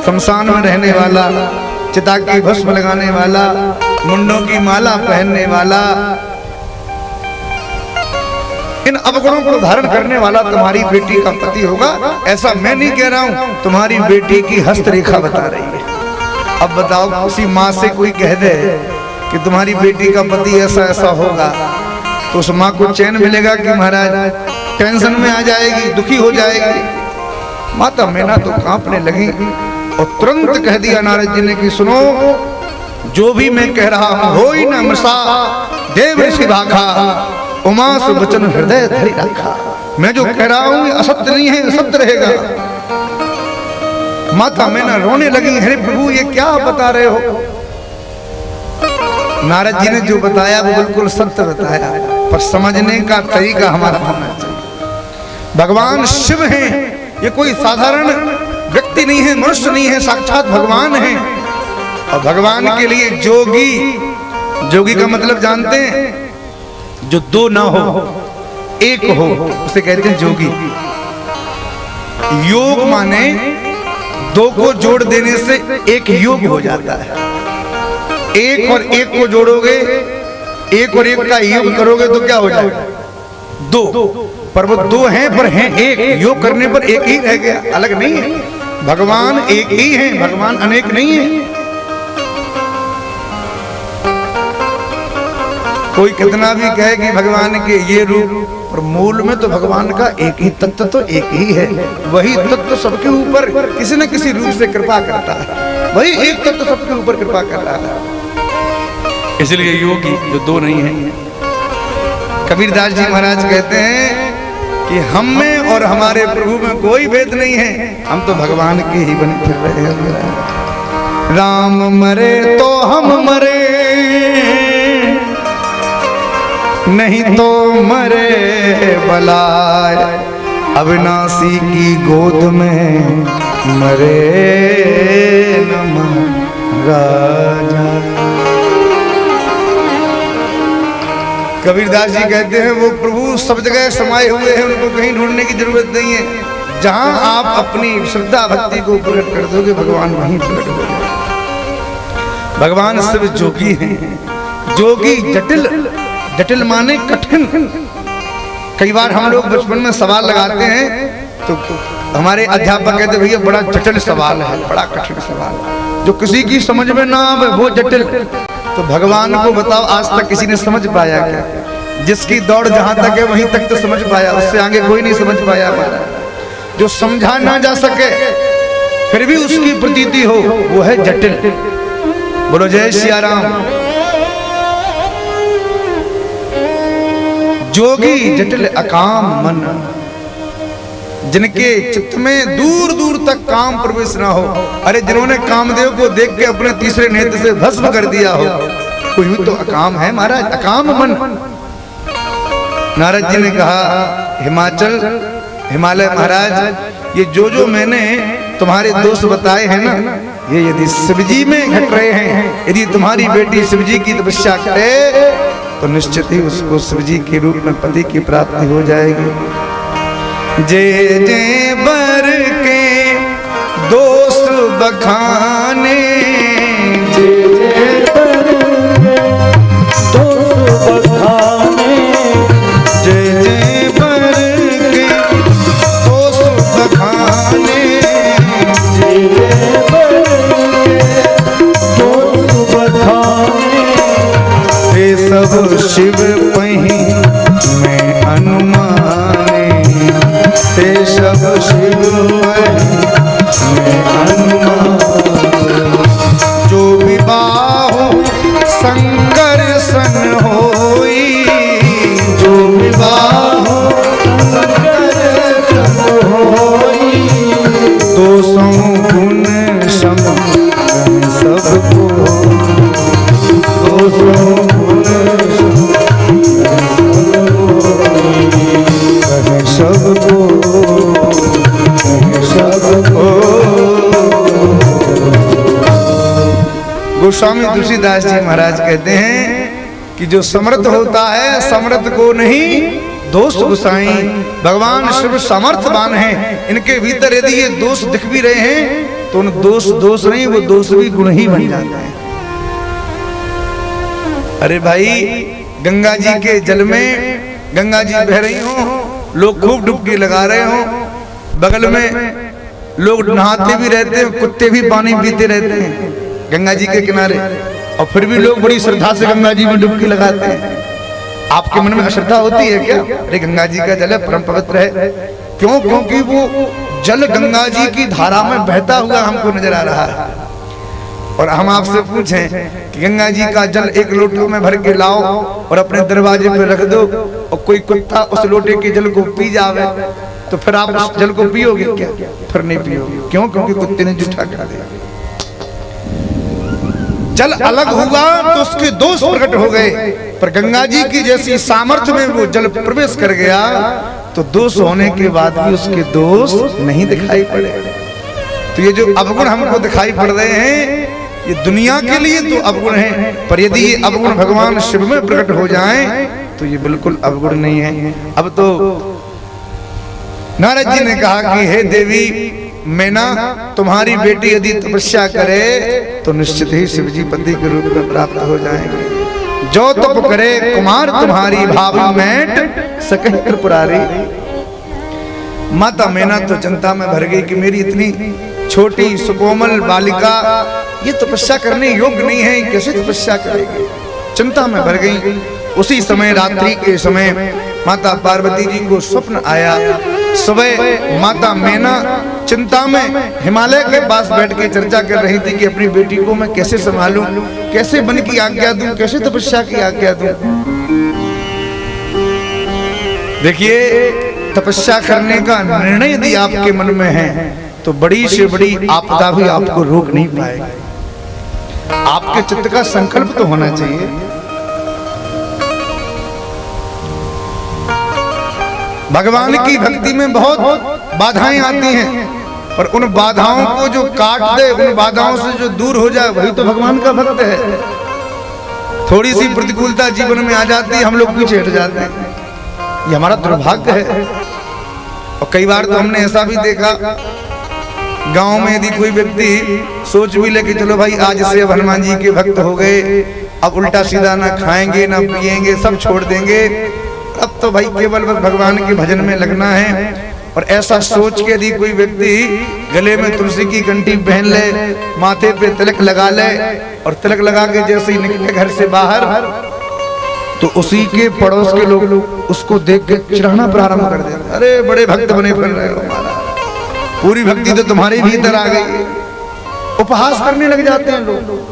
शमशान में रहने वाला, चिता की भस्म लगाने वाला, मुंडों की माला पहनने वाला, इन अवगुणों को धारण करने वाला तुम्हारी बेटी का पति होगा। ऐसा मैं नहीं कह रहा हूं, तुम्हारी बेटी की हस्तरेखा बता रही है। अब बताओ, किसी माँ से कोई कह दे कि तुम्हारी बेटी का पति ऐसा ऐसा होगा, तो उस माँ को चैन मिलेगा कि महाराज टेंशन में आ जाएगी, दुखी हो जाएगी। माता मैना तो कांपने लगी और तुरंत कह दिया नारद जी ने कि सुनो, जो भी मैं कह रहा हूं हो ही न मृषा देव ऋषि भाखा, उमा सुवचन हृदय धरि रखा। मैं जो कह रहा हूं ये असत्य नहीं है, सत्य रहेगा। माता मैना रोने लगी, हे प्रभु ये क्या बता रहे हो? नारद जी ने जो बताया वो बिल्कुल सत्य बताया, पर समझने का तरीका हमारा होना चाहिए। भगवान शिव हैं, ये कोई साधारण व्यक्ति नहीं है, मनुष्य नहीं है, साक्षात भगवान है। और भगवान के लिए जोगी, जोगी का मतलब जानते हैं? जो दो ना हो, एक हो, उसे कहते हैं जोगी। योग माने दो को जोड़ देने से एक योग हो जाता है। एक और एक को जोड़ोगे, एक और एक का योग करोगे तो क्या हो जाएगा? दो। पर वो दो हैं पर हैं एक, योग करने पर एक ही रह गया, अलग नहीं है। भगवान एक ही है, भगवान अनेक नहीं है। कोई कितना भी कहे कि भगवान के ये रूप, पर मूल में तो भगवान का एक ही तत्व तो एक ही है। वही तत्व सबके ऊपर किसी न किसी रूप से कृपा करता है, वही एक तत्व सबके ऊपर कृपा कर रहा है। इसलिए योगी जो दो नहीं है। कबीरदास जी महाराज कहते हैं कि हम में और हमारे प्रभु में कोई भेद नहीं है, हम तो भगवान के ही बने फिर रहे हैं। राम मरे तो हम मरे, नहीं तो मरे बलाय, अविनाशी की गोद में मरे न महाराजा। कबीरदास जी कहते हैं वो प्रभु सब जगह समाये हुए हैं, उनको कहीं ढूंढने की जरूरत नहीं है। जहां आप अपनी श्रद्धा भक्ति को प्रकट कर दोगे भगवान वहीं प्रकट होंगे। भगवान शिव जोगी हैं। जोगी जटिल, जटिल माने कठिन। कई बार हम लोग बचपन में सवाल लगाते हैं तो हमारे अध्यापक कहते भैया बड़ा जटिल सवाल है, बड़ा कठिन सवाल, जो किसी की समझ में ना आवे वो जटिल। तो भगवान को बताओ आज तक किसी ने समझ पाया क्या? जिसकी दौड़ जहां तक है वहीं तक तो समझ पाया, उससे आगे कोई नहीं समझ पाया। जो समझा ना जा सके फिर भी उसकी प्रतीति हो, वो है जटिल। बोलो जय सिया राम। जोगी जटिल अकाम मन, जिनके चित्त में दूर दूर तक काम प्रवेश ना हो। अरे जिन्होंने कामदेव को देख के अपने तीसरे नेत्र से भस्म कर दिया हो, कोई तो अकाम है महाराज, अकाम मन। नारद जी ने कहा हिमालय महाराज, ये जो मैंने तुम्हारे दोष बताए हैं ना, ये यदि शिवजी में घट रहे हैं, यदि तुम्हारी बेटी शिवजी की तपस्या करे तो निश्चित ही उसको शिवजी के रूप में पति की प्राप्ति हो जाएगी। जे जे बर के दोष बखाने, जे जे बर के दोष बखाने, जे जे बर के दोष बखाने, जे जे बर सब शिव पही मैं अनुमाने, ते सब शिव पही मैं अनुमाने। जो विवाह शंकर सन होई, जो विवाह शंकर सन होई, दोषों गुण सम सबको, दोषों गुण सबको, सबको। गोस्वामी तुलसीदास जी महाराज कहते हैं कि जो समर्थ होता है समर्थ को नहीं दोष गुसाई। भगवान शिव समर्थवान हैं, इनके भीतर यदि ये दोष दिख भी रहे हैं तो उन दोष नहीं, वो दोष भी गुण ही बन जाते हैं। अरे भाई, गंगा जी के जल में गंगा जी बह रही हो, लोग खूब डुबकी लगा रहे हो, बगल में लोग नहाते भी रहते हैं, कुत्ते भी पानी पीते रहते हैं गंगा जी के किनारे, और फिर भी लोग बड़ी श्रद्धा से गंगा जी में डुबकी लगाते हैं। आपके मन में अश्रद्धा होती है क्या? अरे गंगा जी का जल है, परम पवित्र है। क्यों? क्योंकि वो जल गंगा जी की धारा में बहता हुआ हमको नजर आ रहा है। और हम आपसे पूछें कि गंगा जी का जल एक लोटे में भर के लाओ और अपने दरवाजे पे रख दो, और कोई कुत्ता उस लोटे के जल को पी जावे, तो फिर आप उस जल को पियोगे क्या? फिर नहीं पियोगे। क्यों? क्योंकि कुत्ते ने जूठा कर दिया। जल अलग हुआ तो उसके दोष प्रकट हो गए, पर गंगा जी की जैसी सामर्थ्य में वो जल प्रवेश कर गया तो दोष होने के बाद भी उसके दोष नहीं दिखाई पड़े। तो ये जो अवगुण हमको दिखाई पड़ रहे हैं, ये दुनिया के लिए तो अवगुण है, पर यदि ये अवगुण भगवान शिव में प्रकट हो जाएं तो ये बिल्कुल अवगुण नहीं है। अब तो नारद जी ने कहा कि हे देवी, मैना तुम्हारी बेटी यदि तपस्या करे तो निश्चित ही शिव जी पति के रूप में प्राप्त हो जाएंगे। जो तप करे कुमार तुम्हारी भाव मैट सकह त्रिपुरारी। माता मैना तो चिंता में भर गई कि मेरी इतनी छोटी सुकोमल बालिका ये तपस्या करने योग्य नहीं है, कैसे तपस्या करेगी? चिंता में भर गई। उसी समय रात्रि के समय माता पार्वती जी को स्वप्न आया। सुबह माता मैना चिंता में हिमालय के पास बैठ के चर्चा कर रही थी कि अपनी बेटी को मैं कैसे संभालूं, कैसे वन की आज्ञा दूं, कैसे तपस्या की आज्ञा दूं। देखिए, तपस्या करने का निर्णय यदि आपके मन में है तो बड़ी से बड़ी आपदा भी आपको रोक नहीं पाएगी। आपके चित्त का संकल्प तो होना चाहिए। भगवान की भक्ति में बहुत बाधाएं आती हैं, पर उन बाधाओं को जो काट दे, उन बाधाओं से जो दूर हो जाए, वही तो भगवान का भक्त है। थोड़ी सी प्रतिकूलता जीवन में आ जाती है, हम लोग पीछे हट जाते हैं, ये हमारा दुर्भाग्य है। और कई बार तो हमने ऐसा भी देखा, गांव में यदि कोई व्यक्ति सोच भी ले कि चलो भाई आज से अब हनुमान जी के भक्त हो गए, अब उल्टा सीधा ना खाएंगे ना पिएंगे, सब छोड़ देंगे, अब तो भाई केवल भगवान के भजन में लगना है। और ऐसा सोच के यदि कोई व्यक्ति गले में तुलसी की घंटी पहन ले, माथे पे तिलक लगा ले, और तिलक लगा के जैसे ही निकले घर से बाहर तो उसी के पड़ोस के लोग उसको देख के चिढ़ाना प्रारंभ कर देते, अरे बड़े भक्त बने फिर रहे हो महाराज, पूरी भक्ति तो तुम्हारे भीतर आ गई। उपहास करने लग जाते हैं लोग।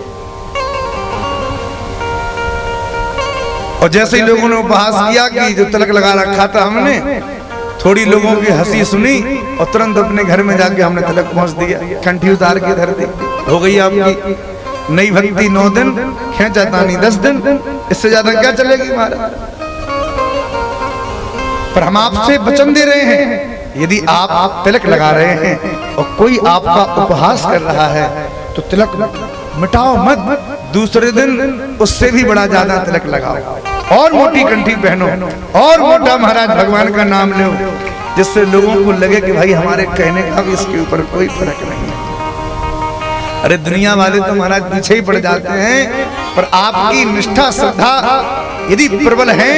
और जैसे ही लोगों ने उपहास किया कि जो तिलक लगा रखा था हमने, थोड़ी लोगों की हंसी सुनी और तुरंत अपने घर में जाके हमने तिलक पहुंच दिया, कंठी उतार के धर दी, हो गई आपकी नई भक्ति 9 दिन, खेचा तानी 10 दिन, इससे ज्यादा क्या चलेगी महाराज। पर हम आपसे वचन दे रहे हैं, यदि आप तिलक लगा रहे हैं और कोई आपका उपहास कर रहा है तो तिलक मिटाओ मत, दूसरे दिन उससे भी बड़ा ज्यादा तिलक लगाओ, और मोटी कंठी पहनो, और मोटा महाराज भगवान का नाम लो, जिससे लोगों को लगे कि भाई हमारे कहने का भी इसके ऊपर कोई फर्क नहीं है। अरे दुनिया वाले तो महाराज पीछे ही पड़ जाते हैं, पर आपकी निष्ठा श्रद्धा यदि प्रबल है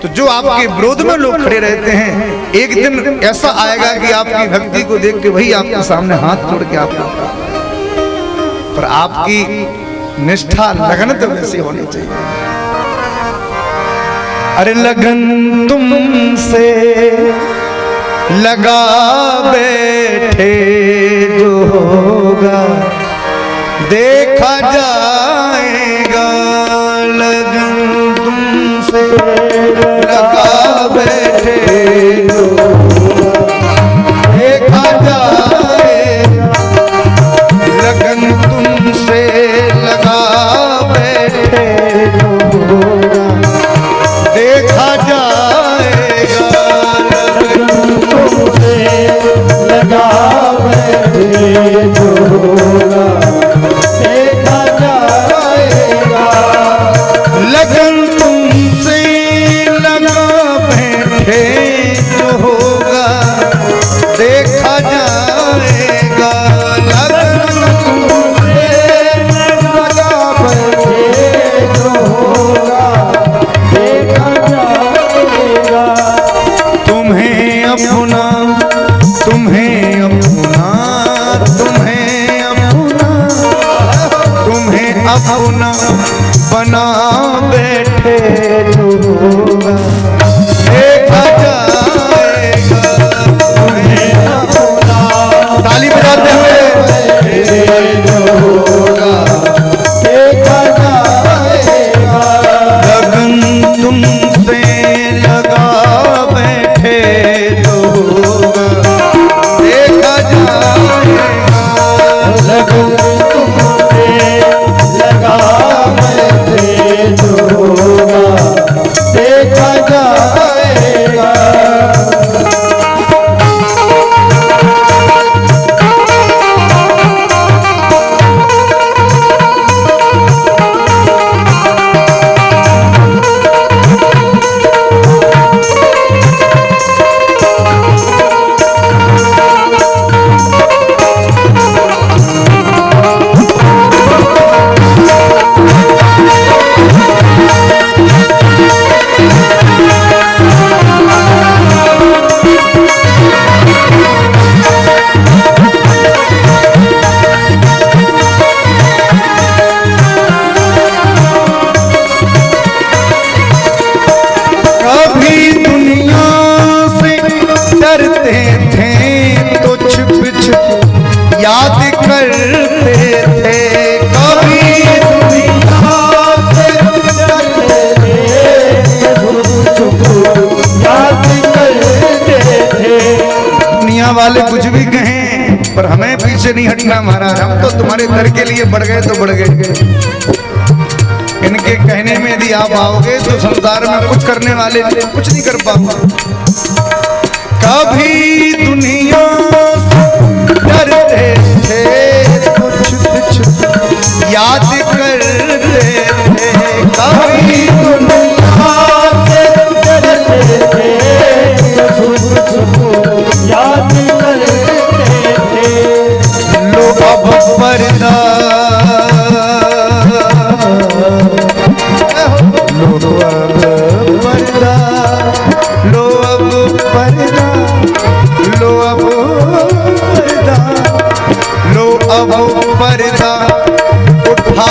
तो जो आपके विरोध में लोग खड़े रहते हैं, एक दिन ऐसा आएगा कि आपकी भक्ति को देख के वही आपके सामने हाथ जोड़ के आपको, पर आपकी निष्ठा लगन तो वैसी होनी चाहिए। अरे लगन तुमसे लगा बैठे जो होगा देखा जाएगा। लगन तुमसे लगा बैठे जो देखा जाएगा। लगन तुमसे लगा बैठे जो होगा देखा जाएगा। लगन तुमसे लगा बैठे जो होगा देखा जाएगा। लगन तुमसे लगा बैठे जो होगा देखा जाएगा। लगन तुमसे लगा बैठे जो होगा देखा जाएगा। तुम्हें अपना तुम्हें अपना तुम्हें अपना तुम्हें अपना बना बैठे जो होगा देखा जाएगा। तुम्हें अपना ताली बजाते हुए जो होगा देखा जाएगा। लगन तुमसे लगा बैठे जो होगा देखा जाएगा। लगन तुमसे लगा बैठे जो होगा देखा जाएगा। कभी दुनिया से डरते थे तो छिप छिप याद करते थे। कभी दुनिया से डरते थे छुप याद करते थे। दुनिया वाले कुछ भी कहें पर हमें पीछे नहीं हटना महाराज। हम तो तुम्हारे दर के लिए बढ़ गए तो बढ़ गए। इनके कहने में यदि आप आओगे तो संसार में कुछ करने वाले कुछ नहीं कर पाओगे। कभी दुनिया से डरते थे कुछ छुप याद करते थे। कभी दुनिया से डरते थे छुप याद करते थे। लो अब पर्दा लो अब पर्दा लो अब पर्दा लो अब पर्दा लो अब पर्दा उठा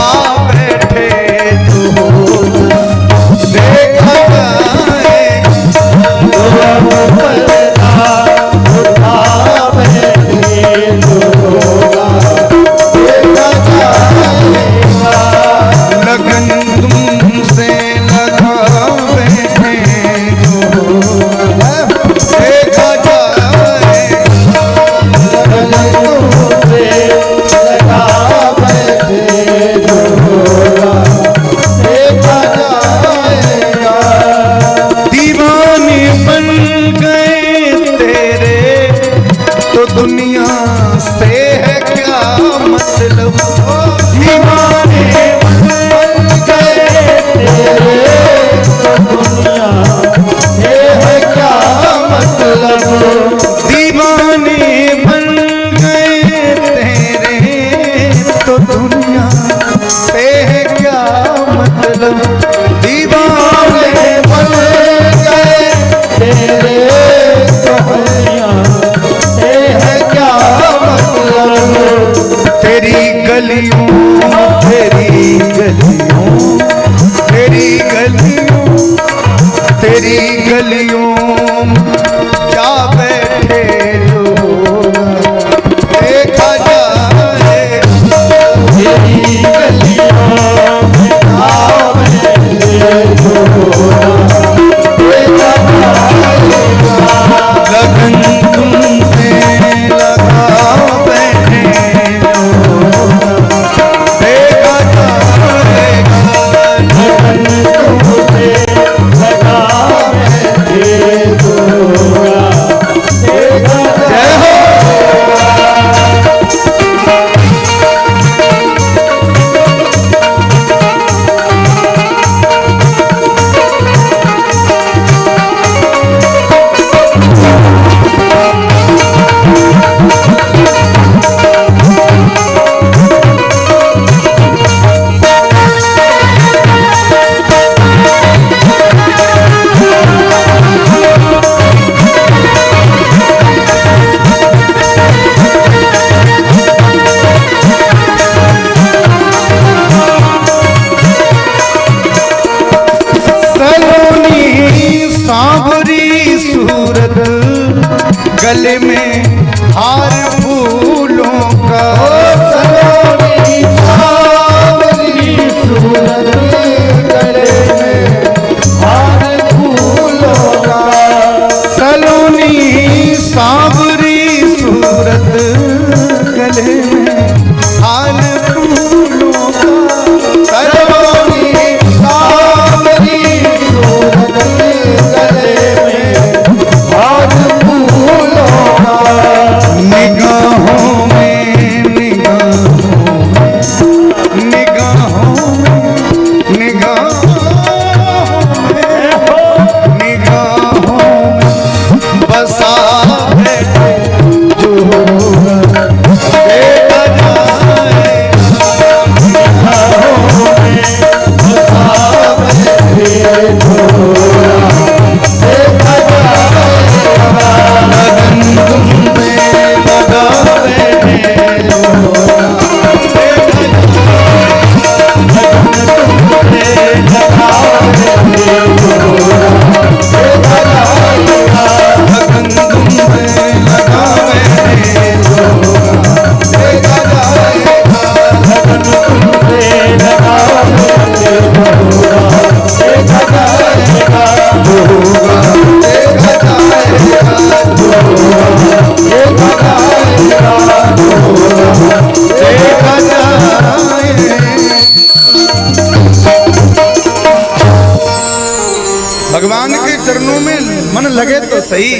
भगवान के चरणों में मन लगे तो सही,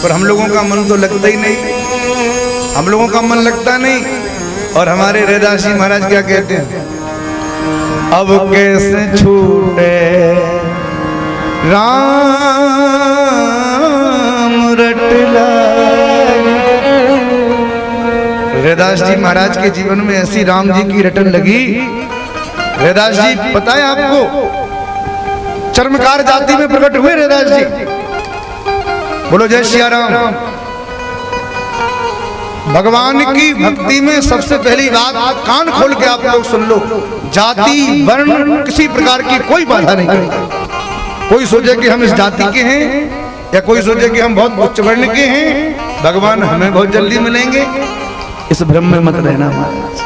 पर हम लोगों का मन तो लगता ही नहीं, हम लोगों का मन लगता नहीं। और हमारे रैदास जी महाराज क्या कहते हैं, अब कैसे छूटे राम रटला। रैदास जी महाराज के जीवन में ऐसी राम जी की रटन लगी। रैदास जी पता है आपको, चर्मकार जाति में प्रकट हुए रैदास जी। बोलो जय सिया राम। भगवान की भक्ति में सबसे पहली बात, कान खोल के आप लोग सुन लो, जाति वर्ण किसी प्रकार की कोई बाधा नहीं करता। कोई सोचे कि हम इस जाति के हैं या कोई सोचे कि हम बहुत उच्च वर्ण के हैं, भगवान हमें बहुत जल्दी मिलेंगे, इस भ्रम में मत रहना महाराज।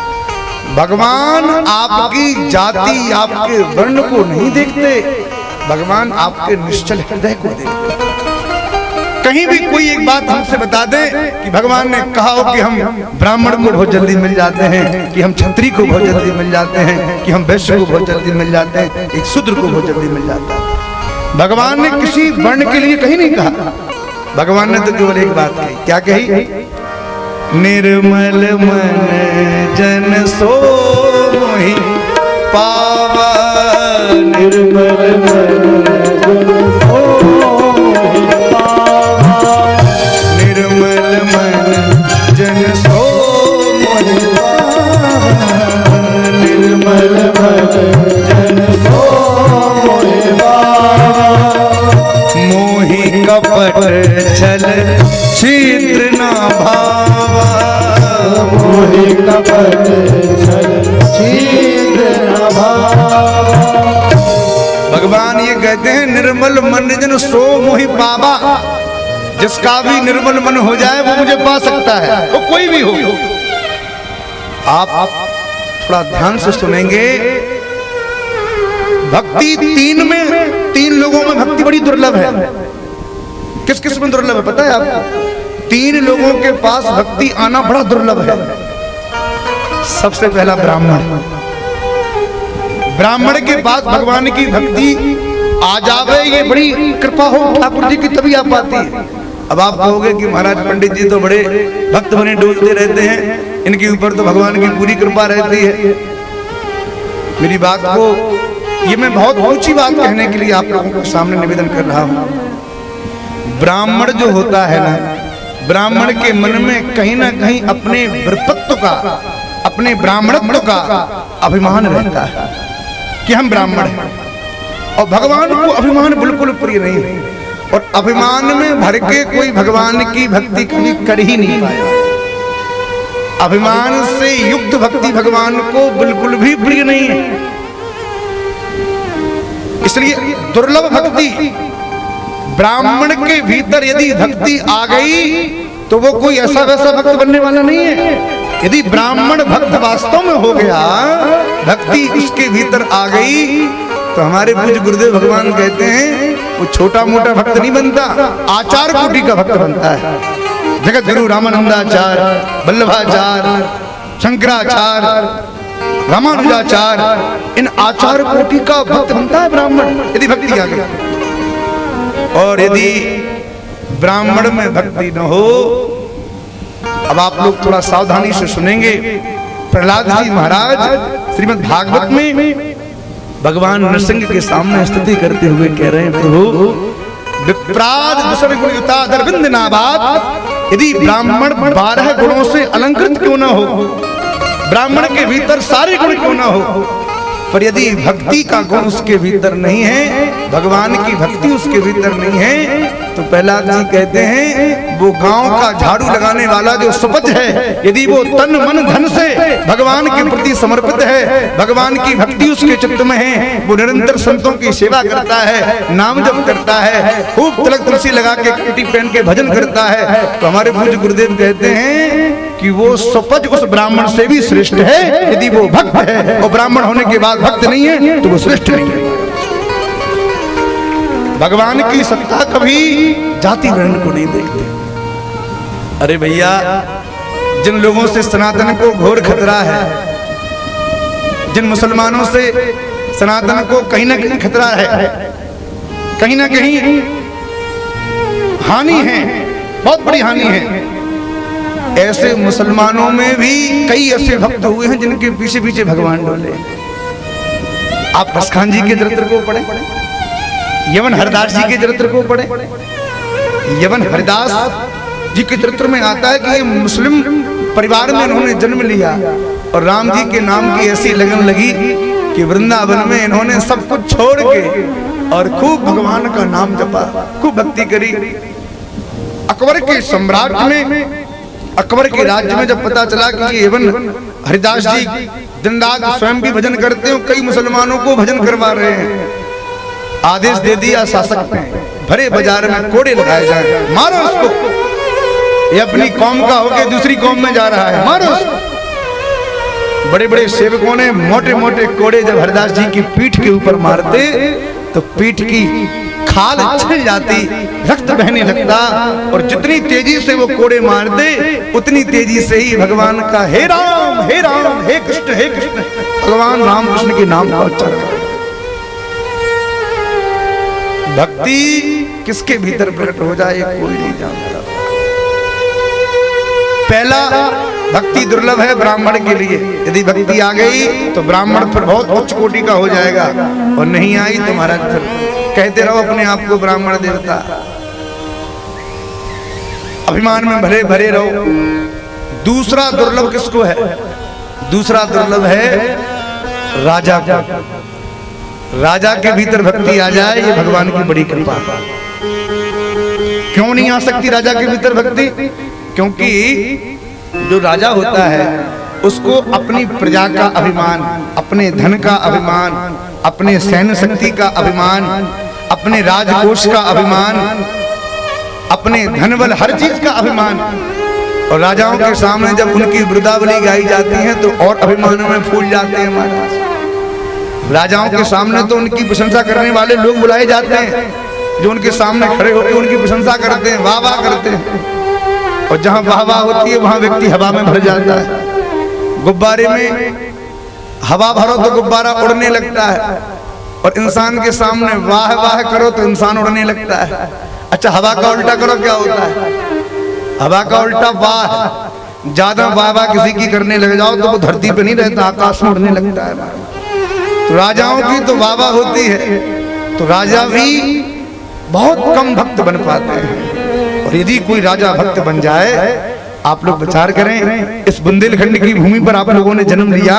भगवान आपकी जाति आपके वर्ण को नहीं देखते, भगवान आपके निश्चल हृदय को देखते। कहीं भी कोई एक बात हमसे बता दे कि भगवान ने कहा हो कि हम ब्राह्मण को बहुत जल्दी मिल जाते हैं, कि हम क्षत्रिय को बहुत जल्दी मिल जाते हैं, कि हम वैश्य को बहुत जल्दी मिल जाते हैं, एक शूद्र को बहुत जल्दी मिल जाता है। भगवान ने किसी वर्ण के लिए कहीं नहीं कहा, भगवान ने तो केवल एक बात कही। क्या कही? निर्मल मन जन सोहि पावा, निर्मल मन जन सोहि पावा, निर्मल मन जन सोहि पावा, निर्मल मन जन सोहि पावा। मोहि कपट छल छिद्र न भावा, मोहि कपट छल छिद्र न भावा। भगवान ये कहते हैं निर्मल मन जन सो मोहि पावा। जिसका भी निर्मल मन हो जाए वो मुझे पा सकता है, वो कोई भी हो। आप थोड़ा ध्यान से सुनेंगे, भक्ति तीन लोगों में भक्ति बड़ी दुर्लभ है। किस किस में दुर्लभ है पता है आपको? 3 लोगों के पास भक्ति आना बड़ा दुर्लभ है। सबसे पहला ब्राह्मण, ब्राह्मण के पास भगवान की भक्ति आ जावे ये बड़ी कृपा हो ठाकुर जी की, तभी आ पाती है। अब आप कहोगे कि महाराज पंडित जी तो बड़े भक्त बने डोलते रहते हैं, इनके ऊपर तो भगवान की पूरी कृपा रहती है। मेरी बात को, ये मैं बहुत ऊंची बात कहने के लिए आप लोगों को सामने निवेदन कर रहा हूं। ब्राह्मण जो होता है ना, ब्राह्मण के मन में कहीं ना कहीं अपने वृपत्व का, अपने ब्राह्मणत्व का अभिमान रहता है कि हम ब्राह्मण हैं। और भगवान को अभिमान बिल्कुल प्रिय नहीं है, और अभिमान में भर के कोई भगवान की भक्ति कभी कर ही नहीं पाया। अभिमान से युक्त भक्ति भगवान को बिल्कुल भी प्रिय नहीं है। इसलिए दुर्लभ भक्ति, ब्राह्मण के भीतर यदि भक्ति आ गई तो वो कोई ऐसा वैसा भक्त बनने वाला नहीं है। यदि ब्राह्मण भक्त वास्तव में हो गया, भक्ति उसके भीतर आ गई, तो हमारे पूज्य गुरुदेव भगवान कहते हैं वो छोटा मोटा भक्त नहीं बनता, आचार कोटि का भक्त बनता है। जगत गुरु रामानंदाचार्य, वल्लभाचार्य, शंकराचार्य, रामानुजाचार्य, इन आचार कोटि का भक्त बनता है ब्राह्मण, यदि भक्ति आ गई। और यदि ब्राह्मण में भक्ति न हो, अब आप लोग थोड़ा सावधानी से सुनेंगे। प्रहलाद जी महाराज श्रीमद् भागवत में भगवान नरसिंह के सामने स्तुति करते हुए कह रहे हैं, प्रभु विप्राद दूसरे गुण युताधर बिंद नाबाद, यदि ब्राह्मण 12 गुणों से अलंकृत क्यों न हो, ब्राह्मण के भीतर सारे गुण क्यों न हो, पर यदि भक्ति का गुण उसके भीतर नहीं है, भगवान की भक्ति उसके भीतर नहीं है, तो प्रहलाद जी कहते हैं वो गांव का झाड़ू लगाने वाला जो सुपच है, यदि वो तन मन धन से भगवान के प्रति समर्पित है, भगवान की भक्ति उसके चित्त में है, वो निरंतर संतों की सेवा करता है, नाम जप करता है, खूब तिलक तुलसी लगा के कटी पहन के भजन करता है, तो हमारे पूज्य गुरुदेव कहते हैं कि वो सुपच उस ब्राह्मण से भी श्रेष्ठ है, यदि वो भक्त है। और ब्राह्मण होने के बाद भक्त नहीं है तो वो श्रेष्ठ नहीं है। भगवान की सत्ता कभी जाति वर्ण को नहीं देखते। अरे भैया, जिन लोगों से सनातन को घोर खतरा है, जिन मुसलमानों से सनातन को कहीं ना कहीं खतरा है, कहीं ना कहीं हानि है, बहुत बड़ी हानि है। ऐसे मुसलमानों में भी कई ऐसे भक्त हुए हैं जिनके पीछे पीछे भगवान डोले। आप रसखान जी के चरित्र को पढ़े, यवन हरिदास जी के चरित्र को पढ़े। यवन हरिदास जी के चरित्र में आता है कि ये मुस्लिम परिवार में इन्होंने जन्म लिया और राम जी के नाम की ऐसी लगन लगी कि वृंदावन में इन्होंने सब कुछ छोड़ के और खूब भगवान का नाम जपा, खूब भक्ति करी। अकबर के सम्राट में, अकबर के राज्य में जब पता चला कि ये एवं हरिदास जी दिन रात स्वयं भी भजन करते हैं, कई मुसलमानों को भजन करवा रहे हैं, आदेश दे दिया शासक ने, भरे बाजार में कोड़े लगाए जाए, मारो उसको, ये अपनी कौम का होकर दूसरी कौम में जा रहा है, मारो उसको। बड़े बड़े सेवकों ने मोटे मोटे कोड़े जब हरिदास जी की पीठ के ऊपर मारते तो पीठ की खाल छिल जाती, रक्त बहने लगता, और जितनी तेजी से वो कोड़े मारते उतनी तेजी से ही भगवान का हे राम हे राम हे कृष्ण भगवान राम कृष्ण के नाम का उच्चारण। भक्ति किसके भीतर प्रकट हो जाए कोई नहीं जानता। पहला, भक्ति दुर्लभ है ब्राह्मण के लिए। यदि भक्ति आ गई तो ब्राह्मण फिर बहुत उच्च कोटि का हो जाएगा, और नहीं आई तो महाराज फिर कहते रहो अपने आप को ब्राह्मण देवता, अभिमान में भरे भरे रहो। दूसरा दुर्लभ किसको है? दूसरा दुर्लभ है राजा का। राजा के भीतर भक्ति आ जाए ये भगवान की बड़ी कृपा। क्यों नहीं आ सकती राजा के भीतर भक्ति? क्योंकि जो राजा होता है उसको अपनी प्रजा का अभिमान, अपने धन का अभिमान, अपने सैन्य शक्ति का अभिमान, अपने राजकोष का अभिमान, अपने धन बल हर चीज का अभिमान। और राजाओं के सामने जब उनकी वृद्धावली गाई जाती है तो और अभिमानों में फूल जाते हैं महाराज। राजाओं के सामने तो उनकी प्रशंसा करने वाले लोग बुलाए जाते हैं, जो उनके सामने खड़े होकर उनकी प्रशंसा करते हैं, वाह वाह करते हैं। और जहां वाह वाह होती है वहां व्यक्ति हवा में भर जाता है। गुब्बारे में हवा भरो तो गुब्बारा उड़ने लगता है, और इंसान के सामने वाह वाह करो तो इंसान उड़ने लगता है। अच्छा, हवा का उल्टा करो क्या होता है? हवा का उल्टा वाह। ज्यादा वाह वाह किसी की करने लग जाओ तो वो धरती पे नहीं रहता, आकाश में उड़ने लगता है। तो राजाओं की तो वाह वाह होती है, तो राजा भी बहुत कम भक्त बन पाते हैं। और यदि कोई राजा भक्त बन जाए, आप लोग विचार करें, इस बुंदेलखंड की भूमि पर आप लोगों ने जन्म लिया,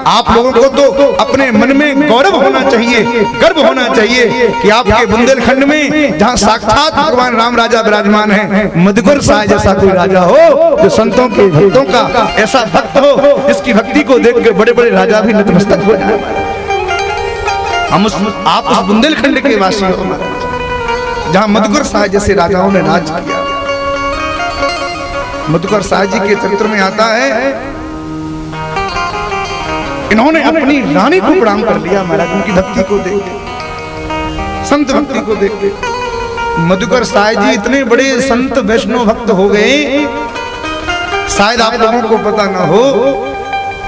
आप लोगों को तो अपने मन में गौरव होना चाहिए, गर्व होना चाहिए कि आपके बुंदेलखंड में जहां साक्षात भगवान राम राजा विराजमान है, मधुकर साय जैसा कोई राजा हो, जो संतों के भक्तों का ऐसा भक्त हो जिसकी भक्ति को देख के बड़े बड़े राजा भी नतमस्तक हो जाए। आप उस बुंदेलखंड के वासी हो जहां मधुकर साय जैसे राजाओं ने राज किया। मधुकर साय जी के चरित्र में आता है, इन्होंने अपनी रानी को प्रणाम कर लिया महाराज, उनकी भक्ति को देख के, संत भक्ति को देख के। मधुकर साय जी इतने बड़े संत वैष्णव भक्त हो गए, शायद आप लोगों को पता ना हो,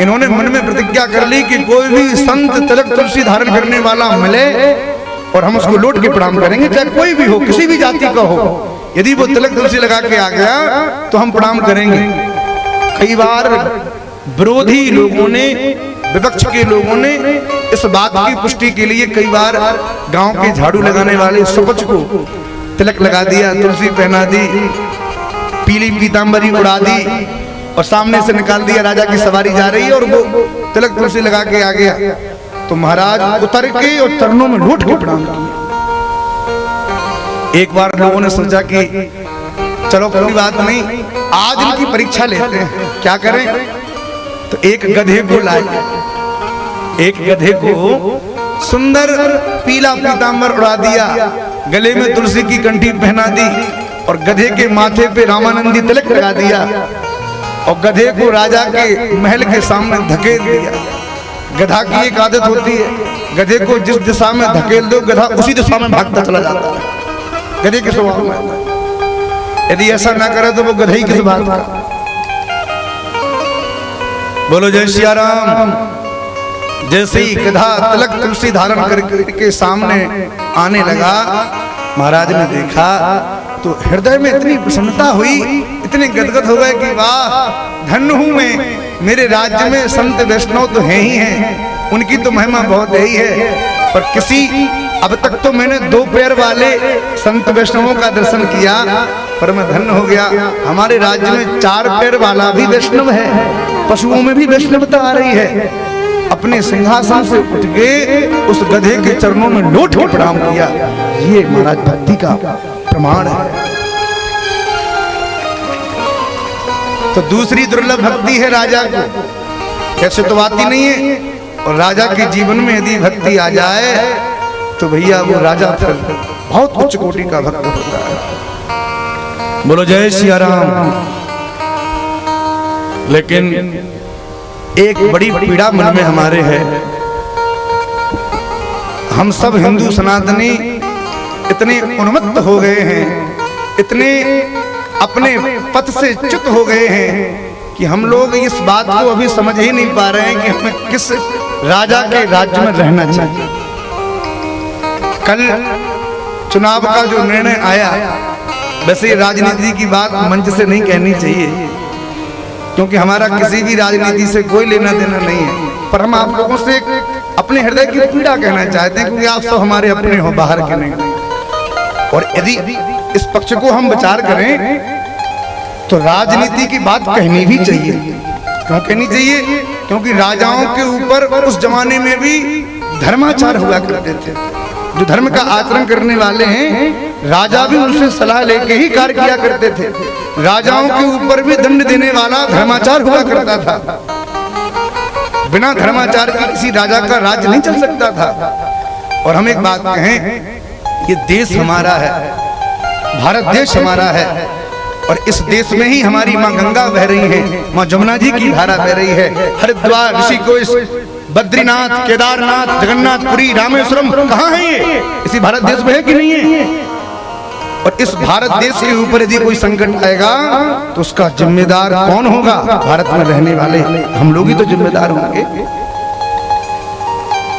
इन्होंने मन में प्रतिज्ञा कर ली कि कोई भी संत तिलक तुलसी धारण करने वाला मिले और हम उसको लौट के प्रणाम करेंगे, चाहे कोई भी हो, किसी भी जाति का हो। यदि वो तिलक तुलसी लगा के आ गया तो हम प्रणाम करेंगे। कई बार विरोधी लोगों ने, विपक्ष के लोगों ने इस बात की पुष्टि के लिए कई बार गांव के झाड़ू लगाने वाले सुपच को तिलक लगा दिया, तुलसी पहना दी, पीली पीतांबरी उड़ा दी और सामने से निकाल दिया, राजा की सवारी जा रही है और वो तिलक तुलसी लगा के आ गया। तो महाराज उतर के और चरणों में लौट के प्रणाम किया। एक बार लोगों ने सोचा कि चलो कोई बात नहीं, आज इनकी परीक्षा लेते हैं, क्या करें? तो एक गधे को लाए, एक गधे को सुंदर पीला पीतांबर उड़ा दिया, गले में तुलसी की कंठी पहना दी और गधे के माथे पे रामानंदी तिलक लगा दिया और गधे को राजा के महल के सामने धकेल दिया। गधा की एक आदत होती है, गधे को जिस दिशा में धकेल दो गधा उसी दिशा में भागता चला जाता है, गधे के स्वभाव में। यदि ऐसा ना करे तो वो गधा ही किस बात का। बोलो जय सिया राम, जैसे ही गधा तिलक तुलसी धारण करके सामने आने लगा, महाराज ने देखा तो हृदय में इतनी प्रसन्नता हुई, इतने गदगद हो गए कि वाह धन्य हूं मैं, मेरे राज्य में संत वैष्णव तो हैं ही हैं, उनकी तो महिमा बहुत ही है। पर किसी अब तक तो मैंने 2 पैर वाले संत वैष्णवों का दर्शन किया, पर मैं धन्य हो गया, हमारे राज्य में 4 पैर वाला भी वैष्णव है, पशुओं में भी वैष्णवता आ रही है। अपने सिंहासन से उठ के उस गधे के चरणों में लौट के प्रणाम किया। ये महाराज भक्ति का प्रमाण है। तो दूसरी दुर्लभ भक्ति है राजा को, कैसे तो आती नहीं है, और राजा के जीवन में यदि भक्ति आ जाए तो भैया वो राजा फिर बहुत उच्च कोटि का भक्त होता है। बोलो जय सिया राम। लेकिन एक बड़ी पीड़ा मन में हमारे है, हम सब हिंदू सनातनी इतने उन्मत्त हो गए हैं, इतने अपने पथ से च्युत हो गए हैं कि हम लोग इस बात को अभी समझ ही नहीं पा रहे हैं कि हमें किस राजा के राज्य में रहना चाहिए। कल चुनाव का जो निर्णय आया, वैसे राजनीति की बात मंच से नहीं कहनी चाहिए, क्योंकि हमारा किसी भी राजनीति से कोई लेना देना नहीं है, पर हम आप लोगों से अपने हृदय की पीड़ा कहना चाहते हैं, क्योंकि आप सब हमारे अपने हो, बाहर के नहीं। और यदि इस पक्ष को हम विचार करें तो राजनीति की बात कहनी भी चाहिए। क्यों कहनी चाहिए? क्योंकि राजाओं के ऊपर उस जमाने में भी धर्माचार हुआ करते थे। जो धर्म का आचरण करने वाले हैं, राजा भी उनसे सलाह लेके ही कार्य किया करते थे। राजाओं के ऊपर भी दंड देने वाला धर्माचार हुआ करता था। बिना धर्माचार के किसी राजा का राज्य नहीं चल सकता था। और हम एक बात कहें, ये देश हमारा है, भारत देश हमारा है, और इस देश में ही हमारी माँ गंगा बह रही है, माँ जमुना जी की धारा बह रही है। हरिद्वार, ऋषिकेश, बद्रीनाथ, केदारनाथ, जगन्नाथपुरी, रामेश्वरम कहाँ है ये? इसी भारत देश में है कि नहीं है? और इस भारत देश के ऊपर यदि कोई संकट आएगा तो उसका जिम्मेदार कौन होगा? भारत में रहने वाले हम लोग ही तो जिम्मेदार होंगे।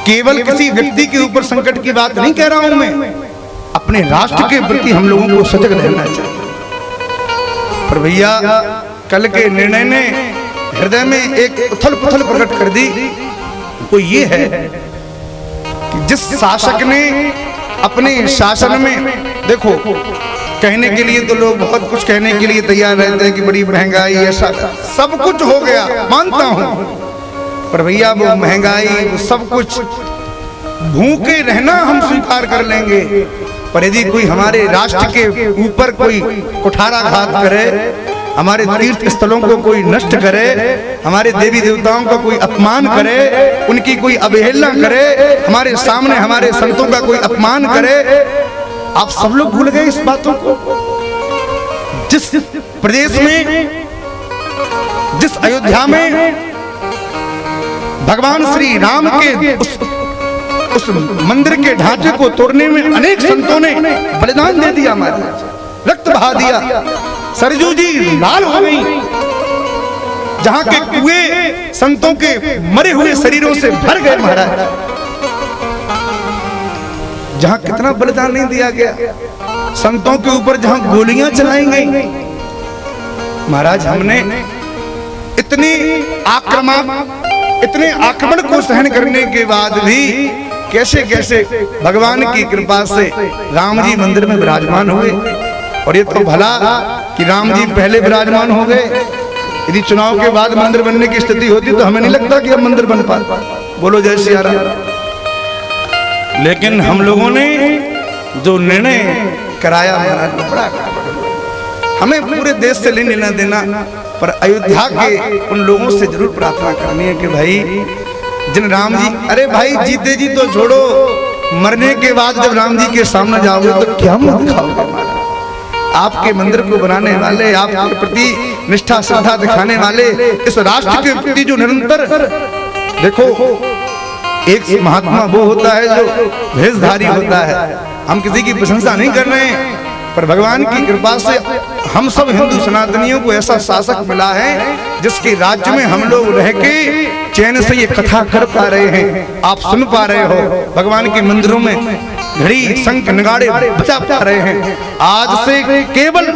केवल किसी व्यक्ति के ऊपर संकट की बात नहीं कह रहा हूं मैं, अपने राष्ट्र के प्रति हम लोगों को सजग रहना चाहिए। पर भैया कल के निर्णय ने हृदय में एक उथल पुथल प्रकट कर दी। वो ये है कि जिस शासक ने अपने शासन में, देखो कहने के लिए तो लोग बहुत कुछ कहने के लिए तैयार रहते हैं कि बड़ी महंगाई, ऐसा सब कुछ हो गया, मानता हूं, पर भैया वो महंगाई, वो सब कुछ भूखे रहना हम स्वीकार कर लेंगे, पर यदि कोई हमारे राष्ट्र के ऊपर कोई कुठाराघात करे, हमारे तीर्थ स्थलों को कोई नष्ट करे, हमारे देवी देवताओं का कोई अपमान करे, उनकी कोई अवहेलना करे, हमारे सामने हमारे संतों का कोई अपमान करे, आप सब लोग भूल गए इस बातों को। जिस प्रदेश में, जिस अयोध्या में भगवान श्री राम के उस मंदिर के ढांचे को तोड़ने में अनेक संतों ने बलिदान दे दिया, महाराज रक्त बहा दिया, सरजू जी लाल हो गई, जहां के कुएं संतों के मरे हुए शरीरों से भर गए, महाराज जहां कितना बलिदान नहीं दिया गया, संतों के ऊपर जहां गोलियां चलाई गई, महाराज हमने इतने आक्रमण को सहन करने के बाद भी कैसे कैसे भगवान की कृपा से राम जी मंदिर में विराजमान हुए। और ये तो भला कि राम जी पहले विराजमान हो गए, यदि चुनाव के बाद मंदिर बनने की स्थिति होती तो हमें नहीं लगता कि अब मंदिर बन पाता। बोलो जय सिया राम। लेकिन हम लोगों ने जो निर्णय कराया, महाराज बड़ा, हमें पूरे देश से नहीं लेना देना, पर अयोध्या के उन लोगों से जरूर प्रार्थना करनी है कि भाई जिन राम जी, अरे भाई जीते जी तो छोड़ो, मरने के बाद जब राम जी के सामने जाओगे तो क्या मुंह दिखाओगे? आपके मंदिर को बनाने वाले, आपके प्रति निष्ठा श्रद्धा दिखाने वाले, इस राष्ट्र के प्रति जो निरंतर, देखो एक महात्मा वो होता है जो भेषधारी होता है, हम किसी की प्रशंसा नहीं कर रहे हैं, पर भगवान की कृपा से हम सब हिंदू सनातनियों को ऐसा शासक मिला है जिसके राज्य में हम लोग रह के चैन से ये कथा कर पा रहे हैं। आप सुन पा रहे हो, भगवान के मंदिरों में घड़ी शंख नगाड़े बजा पा रहे हैं। आज से केवल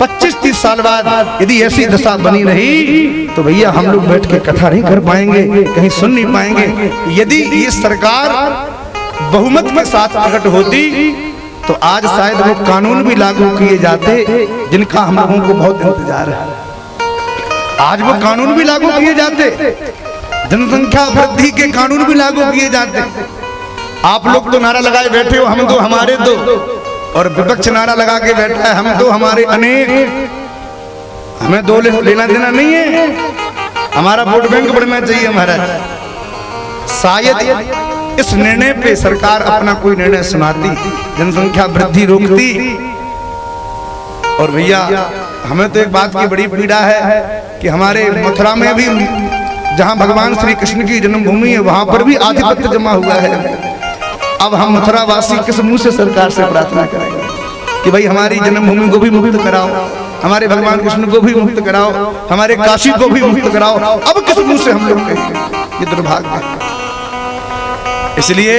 25-30 साल बाद यदि ऐसी दशा बनी रही तो भैया हम लोग बैठ के कथा नहीं कर पाएंगे, कहीं सुन नहीं पाएंगे। यदि ये सरकार बहुमत के साथ प्रकट होती तो आज शायद वो कानून भी लागू किए जाते जिनका हम लोगों को बहुत इंतजार है। आज वो कानून भी लागू किए जाते, जनसंख्या वृद्धि के कानून भी लागू किए जाते। आप लोग तो नारा लगाए बैठे हो हम दो हमारे दो, और विपक्ष नारा लगा के बैठा है हम दो हमारे अनेक। हमें दो लेना देना नहीं है, हमारा वोट बैंक बढ़ना चाहिए महाराज। शायद इस निर्णय पे सरकार अपना कोई निर्णय सुनाती, जनसंख्या वृद्धि रोकती। और भैया हमें तो एक बात की बड़ी पीड़ा है कि हमारे मथुरा में भी जहां भगवान श्री कृष्ण की जन्मभूमि है वहां पर भी आधिपत्य जमा हुआ है। अब हम मथुरा वासी किस मुंह से सरकार से प्रार्थना करेंगे कि भाई हमारी जन्मभूमि को भी मुक्त कराओ, हमारे भगवान कृष्ण को भी मुक्त कराओ, हमारे काशी को भी मुक्त कराओ। अब किस मुंह से हम लोग कहेंगे? ये दुर्भाग्य है। इसलिए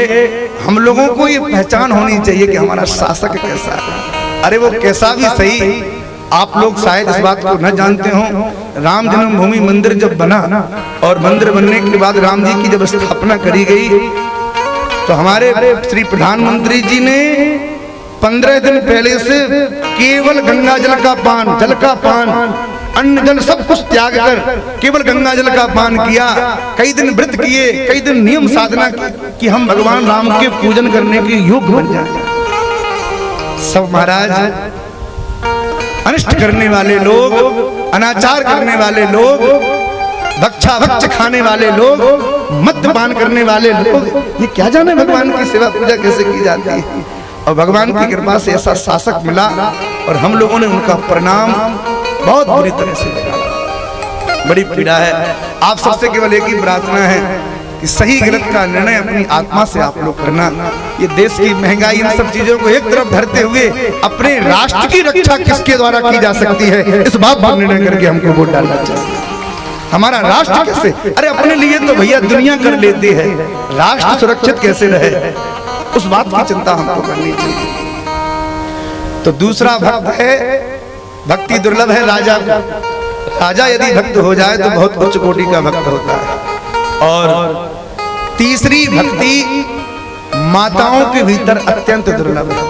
हम लोगों को ये पहचान होनी चाहिए कि हमारा शासक कैसा है। अरे वो कैसा भी सही, आप लोग शायद इस बात को न जानते हो, राम जन्मभूमि मंदिर जब बना और मंदिर बनने के बाद राम जी की जब स्थापना करी गई तो हमारे श्री प्रधानमंत्री जी ने 15 दिन पहले से केवल गंगा जल का पान, जल का पान, अन्न जल सब कुछ त्याग कर केवल गंगा जल का पान किया। कई दिन व्रत किए, कई दिन नियम साधना की कि हम भगवान राम के पूजन करने के योग्य बन जाए। सब महाराज अनिष्ट करने वाले लोग, अनाचार करने वाले लोग, भक्षा भक्ष खाने वाले लोग, मद्यपान करने वाले लोग, ये क्या जाने भगवान की सेवा पूजा कैसे की जाती है। और भगवान की कृपा से ऐसा शासक मिला और हम लोगों ने उनका प्रणाम बहुत बुरी तरह से लगाया। बड़ी पीड़ा है। आप सबसे केवल एक ही प्रार्थना है कि सही गलत का निर्णय अपनी आत्मा से आप लोग करना। ये देश की महंगाई, इन सब चीजों को एक तरफ धरते हुए अपने राष्ट्र की रक्षा किसके द्वारा की जा सकती है, इस बात पर निर्णय करके हमको वोट डालना चाहिए। हमारा राष्ट्र कैसे, अरे अपने लिए तो भैया दुनिया कर लेती है, राष्ट्र सुरक्षित कैसे रहे, उस बात की चिंता हमको करनी चाहिए। तो दूसरा भक्त है, भक्ति दुर्लभ है राजा। राजा यदि भक्त हो जाए तो बहुत उच्च कोटि का भक्त होता है। और तीसरी भक्ति माताओं के भीतर अत्यंत दुर्लभ है।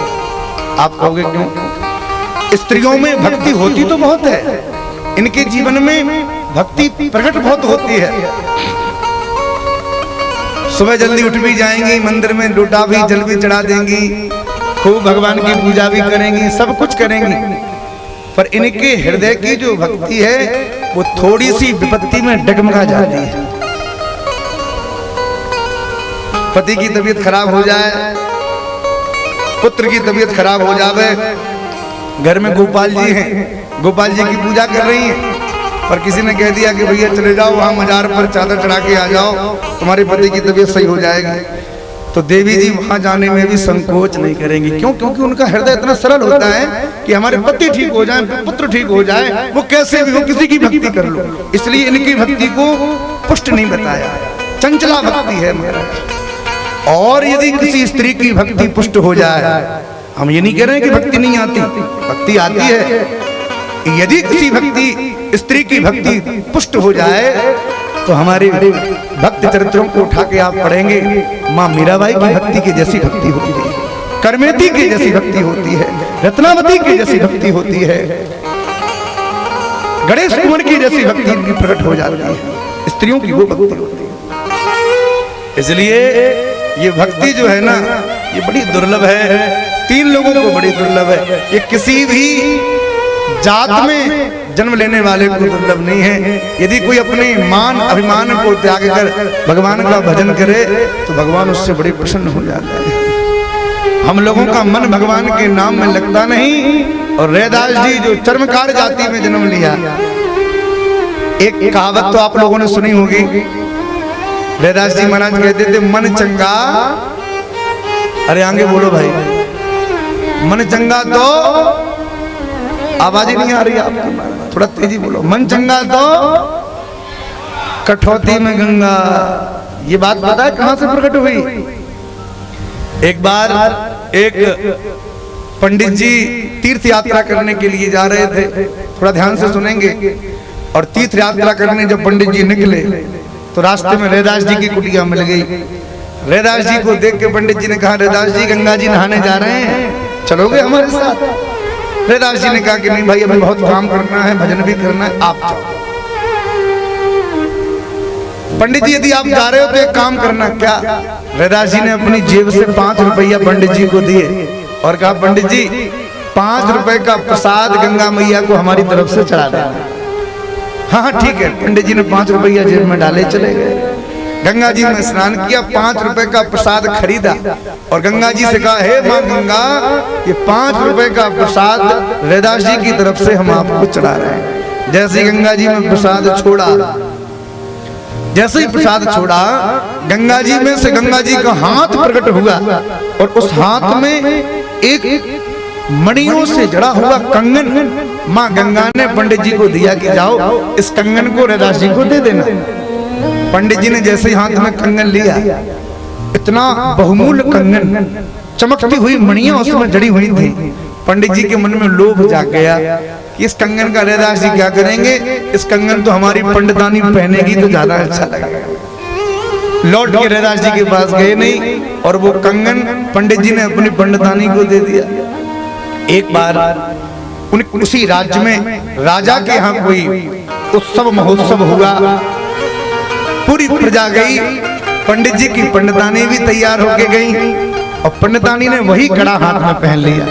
आप कहोगे क्यों? स्त्रियों में भक्ति होती तो बहुत है, इनके जीवन में भक्ति प्रकट बहुत होती है। सुबह जल्दी उठ भी जाएंगी, मंदिर में लोटा भी जल भी चढ़ा देंगी, खूब भगवान की पूजा भी करेंगी, सब कुछ करेंगी। पर इनके हृदय की जो भक्ति है वो थोड़ी सी विपत्ति में डगमगा जाती है। पति की तबीयत खराब हो जाए, पुत्र की तबीयत खराब हो जावे, घर में गोपाल जी हैं, गोपाल जी की पूजा कर रही हैं, पर किसी ने कह दिया कि भैया चले जाओ वहां मजार पर चादर चढ़ा के आ जाओ, तुम्हारे पति की तबीयत सही हो जाएगी। तो देवी जी वहां जाने में भी संकोच नहीं करेंगी। क्यों? क्योंकि उनका हृदय इतना सरल होता है कि हमारे पति ठीक हो जाए, पुत्र ठीक हो जाए, वो कैसे भी हो किसी की भक्ति कर लो। इसलिए इनकी भक्ति को पुष्ट नहीं बताया, चंचला भक्ति है महाराज। और यदि किसी स्त्री की भक्ति पुष्ट हो जाए, हम ये नहीं कह रहे हैं कि भक्ति नहीं आती, भक्ति आती है। यदि किसी भक्ति स्त्री की भक्ति पुष्ट हो जाए तो हमारे भक्त चरित्रों को उठा के आप पढ़ेंगे, माँ मीराबाई की भक्ति की जैसी भक्ति होती है, करमेती की जैसी भक्ति होती है, रत्नावती की जैसी भक्ति होती है, गणेश कुंवर की जैसी भक्ति इनकी प्रकट हो जाती है। स्त्रियों की वो भक्ति होती है। इसलिए ये भक्ति जो है ना, ये बड़ी दुर्लभ है। 3 लोगों को बड़ी दुर्लभ है। ये किसी भी जात में जन्म लेने वाले को दुर्लभ नहीं है। यदि कोई अपने मान अभिमान को त्याग कर भगवान का भजन करे तो भगवान उससे बड़े प्रसन्न हो जाते हैं। हम लोगों का मन भगवान के नाम में लगता नहीं। और रैदास जी जो चर्मकार जाति में जन्म लिया, एक कहावत तो आप लोगों ने सुनी होगी। रैदास जी महाराज कहते थे, मन चंगा, अरे आगे बोलो भाई, मन चंगा तो आवाज ही नहीं आ रही आपकी, थोड़ा तेजी बोलो। मन चंगा तो कठौती में गंगा। ये बात पता है कहां से प्रकट हुई? एक बार एक पंडित जी तीर्थ यात्रा करने के लिए जा रहे थे, थोड़ा ध्यान से सुनेंगे। और तीर्थ यात्रा करने जब पंडित जी निकले तो रास्ते में रैदास जी की कुटिया मिल गई। रैदास जी को देख के पंडित जी ने कहा, रैदास जी गंगा जी नहाने जा रहे हैं, चलोगे हमारे साथ? रैदास जी ने कहा कि नहीं भाई, हमें बहुत काम करना है, भजन भी करना है, आप जाओ। पंडित जी यदि आप जा रहे हो तो एक काम करना। क्या? रैदास जी ने अपनी जेब से 5 रुपया पंडित जी को दिए और कहा, पंडित जी 5 रुपए का प्रसाद गंगा मैया को हमारी तरफ से चढ़ा देना। हाँ ठीक है। पंडित जी ने 5 रुपया जेब में डाले, चले गए। गंगा जी में स्नान किया, 5 रुपए का प्रसाद खरीदा और गंगा जी से कहा, हे मां गंगा, ये 5 रुपए का प्रसाद रैदास जी की तरफ से हम आपको चढ़ा रहे हैं। जैसे ही गंगा जी में प्रसाद छोड़ा, जैसे ही प्रसाद छोड़ा, गंगा जी में से गंगा जी का हाथ प्रकट हुआ और उस हाथ में एक मणियों से जड़ा हुआ कंगन मां गंगा ने पंडित जी को दिया कि जाओ इस कंगन को रैदास जी को दे देना। पंडित जी ने जैसे ही हाथ में कंगन लिया, इतना बहुमूल्य कंगन, चमकती हुई मणियां उसमें जड़ी हुई थी। पंडित जी के मन में लोभ जाग गया कि इस कंगन का रैदास जी क्या करेंगे? इस कंगन तो हमारी पंडितानी पहनेगी तो ज्यादा अच्छा लगेगा। लौट के रैदास जी के पास गए नहीं और वो कंगन पंडित जी ने अपनी पंडितानी को दे दिया। एक बार उसी राज्य में राजा के यहाँ कोई उत्सव महोत्सव हुआ, पूरी प्रजा गई, पंडित जी की पंडितानी भी तैयार होके गई और पंडितानी ने वही कड़ा हाथ में पहन लिया।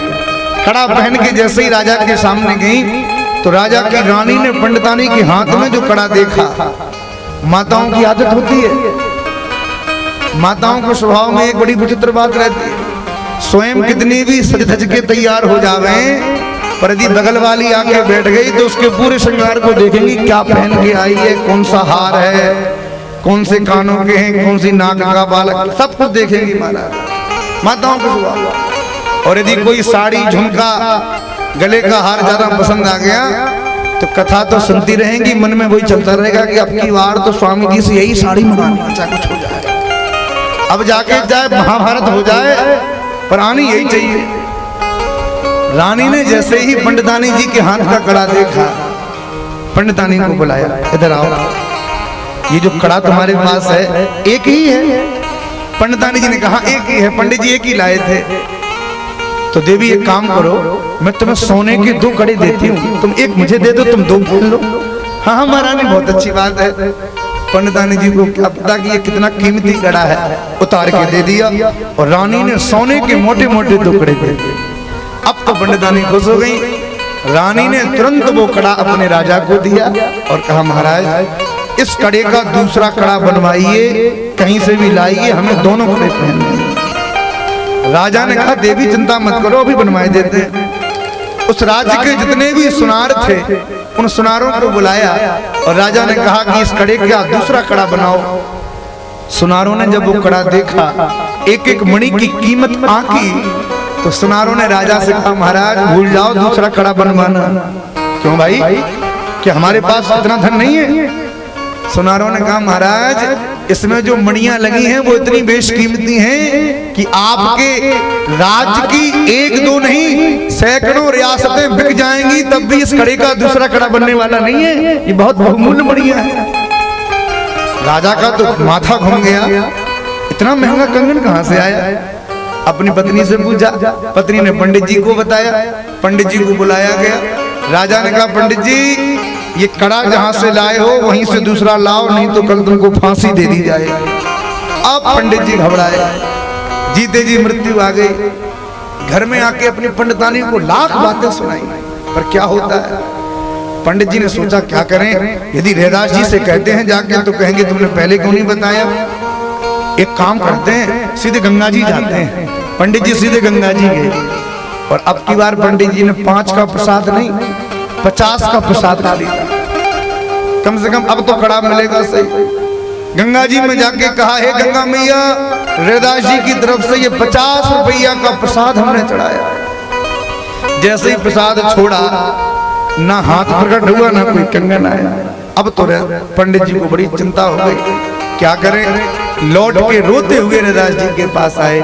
कड़ा पहन के जैसे ही राजा के सामने गई तो राजा की रानी ने पंडितानी के हाथ में जो कड़ा देखा, माताओं की आदत होती है, माताओं के स्वभाव में एक बड़ी विचित्र बात रहती है, स्वयं कितनी भी सज धज के तैयार हो जावे, पर यदि बगल वाली आके बैठ गई तो उसके पूरे श्रृंगार को देखेंगी, क्या पहन के आई है, कौन सा हार है, कौन से कानों के हैं, कौन सी नाक का बालक, सब कुछ देखेंगी महाराज, माताओं को स्वभाव। और यदि कोई साड़ी, झुमका, गले का हार ज्यादा पसंद आ गया तो कथा तो सुनती रहेंगी, मन में वही चलता रहेगा कि अब की बार तो स्वामी जी से यही साड़ी मंगानी, चाहे कुछ हो जाए, अब जाके चाहे महाभारत हो जाए पर आनी यही चाहिए। रानी ने जैसे ही पंडितानी जी के हाथ का कड़ा देखा, पंडितानी को बुलाया, इधर आओ, ये जो कड़ा तुम्हारे पास है एक ही है? पंडितानी जी ने कहा एक ही है, पंडित जी एक ही लाए थे। तो देवी एक काम करो, मैं तुम्हें सोने के 2 कड़े देती हूँ, तुम एक मुझे दे दो, तुम 2 पहन लो। हाँ हाँ महारानी, बहुत अच्छी बात है। पंडितानी जी को क्या पता कि ये कितना कीमती कड़ा है, उतार के दे दिया और रानी ने सोने के मोटे मोटे 2 कड़े दे दिए। अब तो पंडितानी खुश हो गई, रानी ने तुरंत वो कड़ा अपने राजा को दिया और कहा, महाराज इस कड़े का दूसरा कड़ा बनवाइए, कहीं से भी लाइए, हमें दोनों कड़े पहनने हैं। राजा ने कहा, देवी चिंता मत करो, अभी बनवाए देते हैं। उस राज्य के जितने भी सुनार थे उन सुनारों को बुलाया और राजा ने कहा कि इस कड़े का दूसरा कड़ा बनाओ। सुनारों ने जब वो कड़ा देखा, एक एक मणि की कीमत आंकी, तो सुनारों ने राजा से कहा, महाराज भूल जाओ दूसरा कड़ा बनवाना। क्यों भाई, क्या हमारे पास इतना धन नहीं है? सुनारों ने कहा, महाराज इसमें जो मणियां लगी हैं वो इतनी बेशकीमती हैं कि आपके राज्य की 1-2 नहीं, सैकड़ों रियासतें बिक जाएंगी तब भी इस कड़े का दूसरा कड़ा बनने वाला नहीं है, ये बहुत बहुमूल्य मणियां हैं। राजा का तो माथा घूम गया, इतना महंगा कंगन कहां से आया? अपनी पत्नी से पूछा, पत्नी ने पंडित जी को बताया, पंडित जी को बुलाया गया। राजा ने कहा, पंडित जी ये कड़ा जहां से लाए हो वहीं से दूसरा लाओ, नहीं तो कल तुमको फांसी दे दी जाएगी। अब पंडित जी घबराए, जीते जी मृत्यु आ गई। घर में आके अपनी पंडितानी को लाख बातें सुनाई, पर क्या होता है? पंडित जी ने सोचा क्या करें, यदि रैदास जी से कहते हैं जाके तो कहेंगे तुमने पहले क्यों नहीं बताया। एक काम करते हैं, सीधे गंगा जी जाते हैं। पंडित जी सीधे गंगा जी गए और अब की बार पंडित जी ने 5 का प्रसाद नहीं 50 का प्रसाद खरीदा, कम से कम अब तो कड़ा मिलेगा सही। गंगा जी में जाके कहा, हे गंगा मैया, रैदास जी की तरफ से ये 50 रुपया का प्रसाद हमने चढ़ाया। जैसे ही प्रसाद छोड़ा ना हाथ प्रकट हुआ ना कोई कंगन आया। अब तो पंडित जी को बड़ी चिंता हो गई, क्या करें। लौट के रोते हुए रैदास जी के पास आए,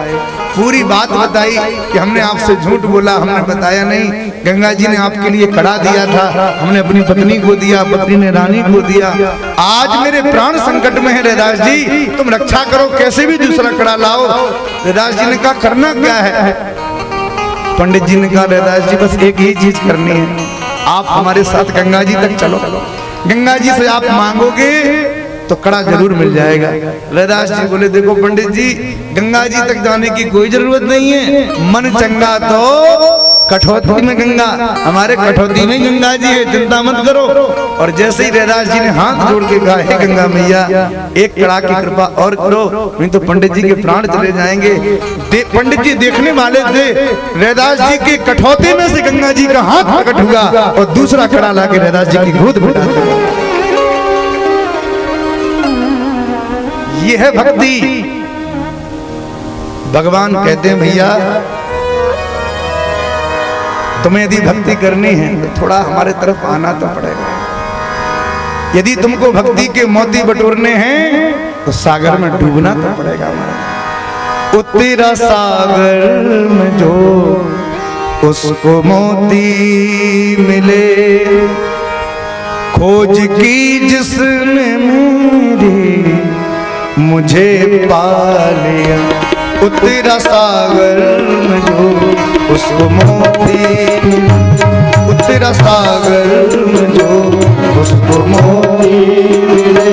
पूरी बात बताई कि हमने आपसे झूठ बोला, हमने बताया नहीं, गंगा जी ने आपके लिए कड़ा दिया था, हमने अपनी पत्नी को दिया, पत्नी ने रानी को दिया, आज मेरे प्राण संकट में है रैदास जी, तुम रक्षा करो, कैसे भी दूसरा कड़ा लाओ। रैदास जी ने कहा करना क्या है। पंडित जी ने कहा रैदास जी बस एक ही चीज करनी है, आप हमारे साथ गंगा जी तक चलो, गंगा जी से आप मांगोगे तो कड़ा जरूर मिल जाएगा। रैदास जी बोले देखो पंडित जी, गंगा जी तक जाने की कोई जरूरत नहीं है, मन चंगा तो कठौती में गंगा, हमारे कठौती में गंगा जी है, चिंता मत करो। और जैसे ही रैदास जी ने हाथ जोड़ के कहा हे गंगा मैया एक कड़ा की कृपा और करो, नहीं तो पंडित जी के प्राण चले जाएंगे। पंडित जी देखने वाले थे, रैदास जी के कठौती में से गंगा जी का हाथ प्रकट हुआ और दूसरा कड़ा ला के रैदास जी की गोद में डाल दिया। ये है भक्ति। भगवान कहते हैं भैया तुम्हें यदि भक्ति करनी है तो थोड़ा हमारे तरफ आना तो पड़ेगा। यदि तुमको भक्ति के मोती बटोरने हैं तो सागर में डूबना तो पड़ेगा हमारा। उत्तरा सागर में जो उसको मोती मिले, खोज की जिसने मेरी मुझे पा लिया। उत्तरा सागर में जो उसको मोती, उत्तरा सागर में जो उसको मोती मिले,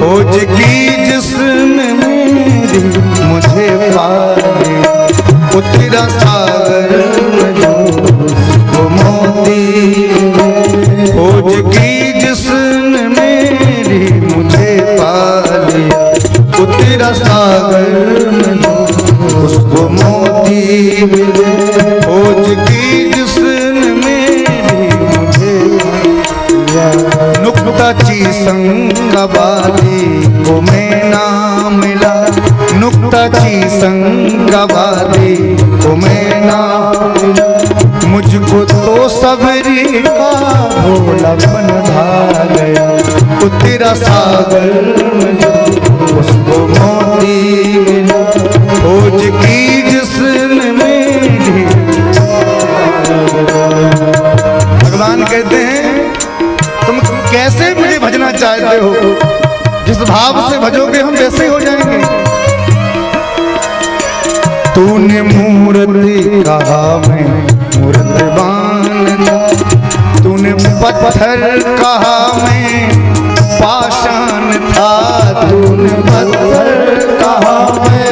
खोज की जिसने मेरी मुझे पा लिया। उत्तरा सागर में जो उसको मोती मिले, खोज की जिसने मेरी मुझे पा लिया। उत्तरा सागर में जो उसको मोती मिले, खोज की जिसने मेरी मुझे पा। नुक्ता ची संग वाली को मैं ना मिला, नुक्ता ची संग वाली को मैं ना मिला। मुझको तो सबरी का भोलापन ढा गया। उत्तरा सागर में जो उसको मोती मिला, खोज की जिसने मेरी। भगवान कहते हैं तुम कैसे मुझे भजना चाहते हो, जिस भाव से भजोगे हम वैसे हो जाएंगे। तूने मूर्ति कहा मैं मूर्तिवान था, तूने पत्थर कहा मैं पाषाण था, तूने पत्थर कहा मैं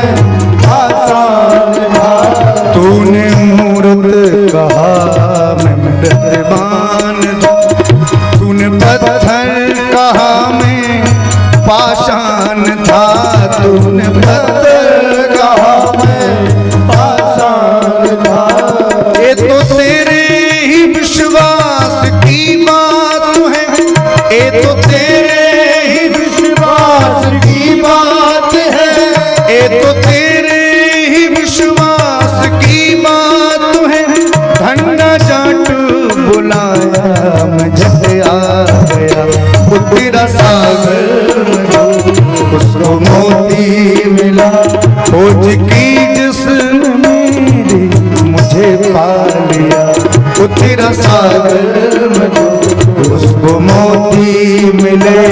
पाषाण था। तूने मूर्त कहा मैं मूर्तिवान था, तूने पत्थर कहा मैं पाषाण था, तूने पत्थर कहा मैं पाषाण था। ये तो तेरे ही विश्वास की बात है, ये तो तेरे ही विश्वास की बात है, ये तो तेरे ही विश्वास की बात है। धन्ना जाट बुलाया मैं झट आ गया। उत्तरा सागर में जो उसको मोती मिला, खोज की जिसने मेरी मुझे पा लिया। उत्तरा सागर में जो उसको मोती मिले।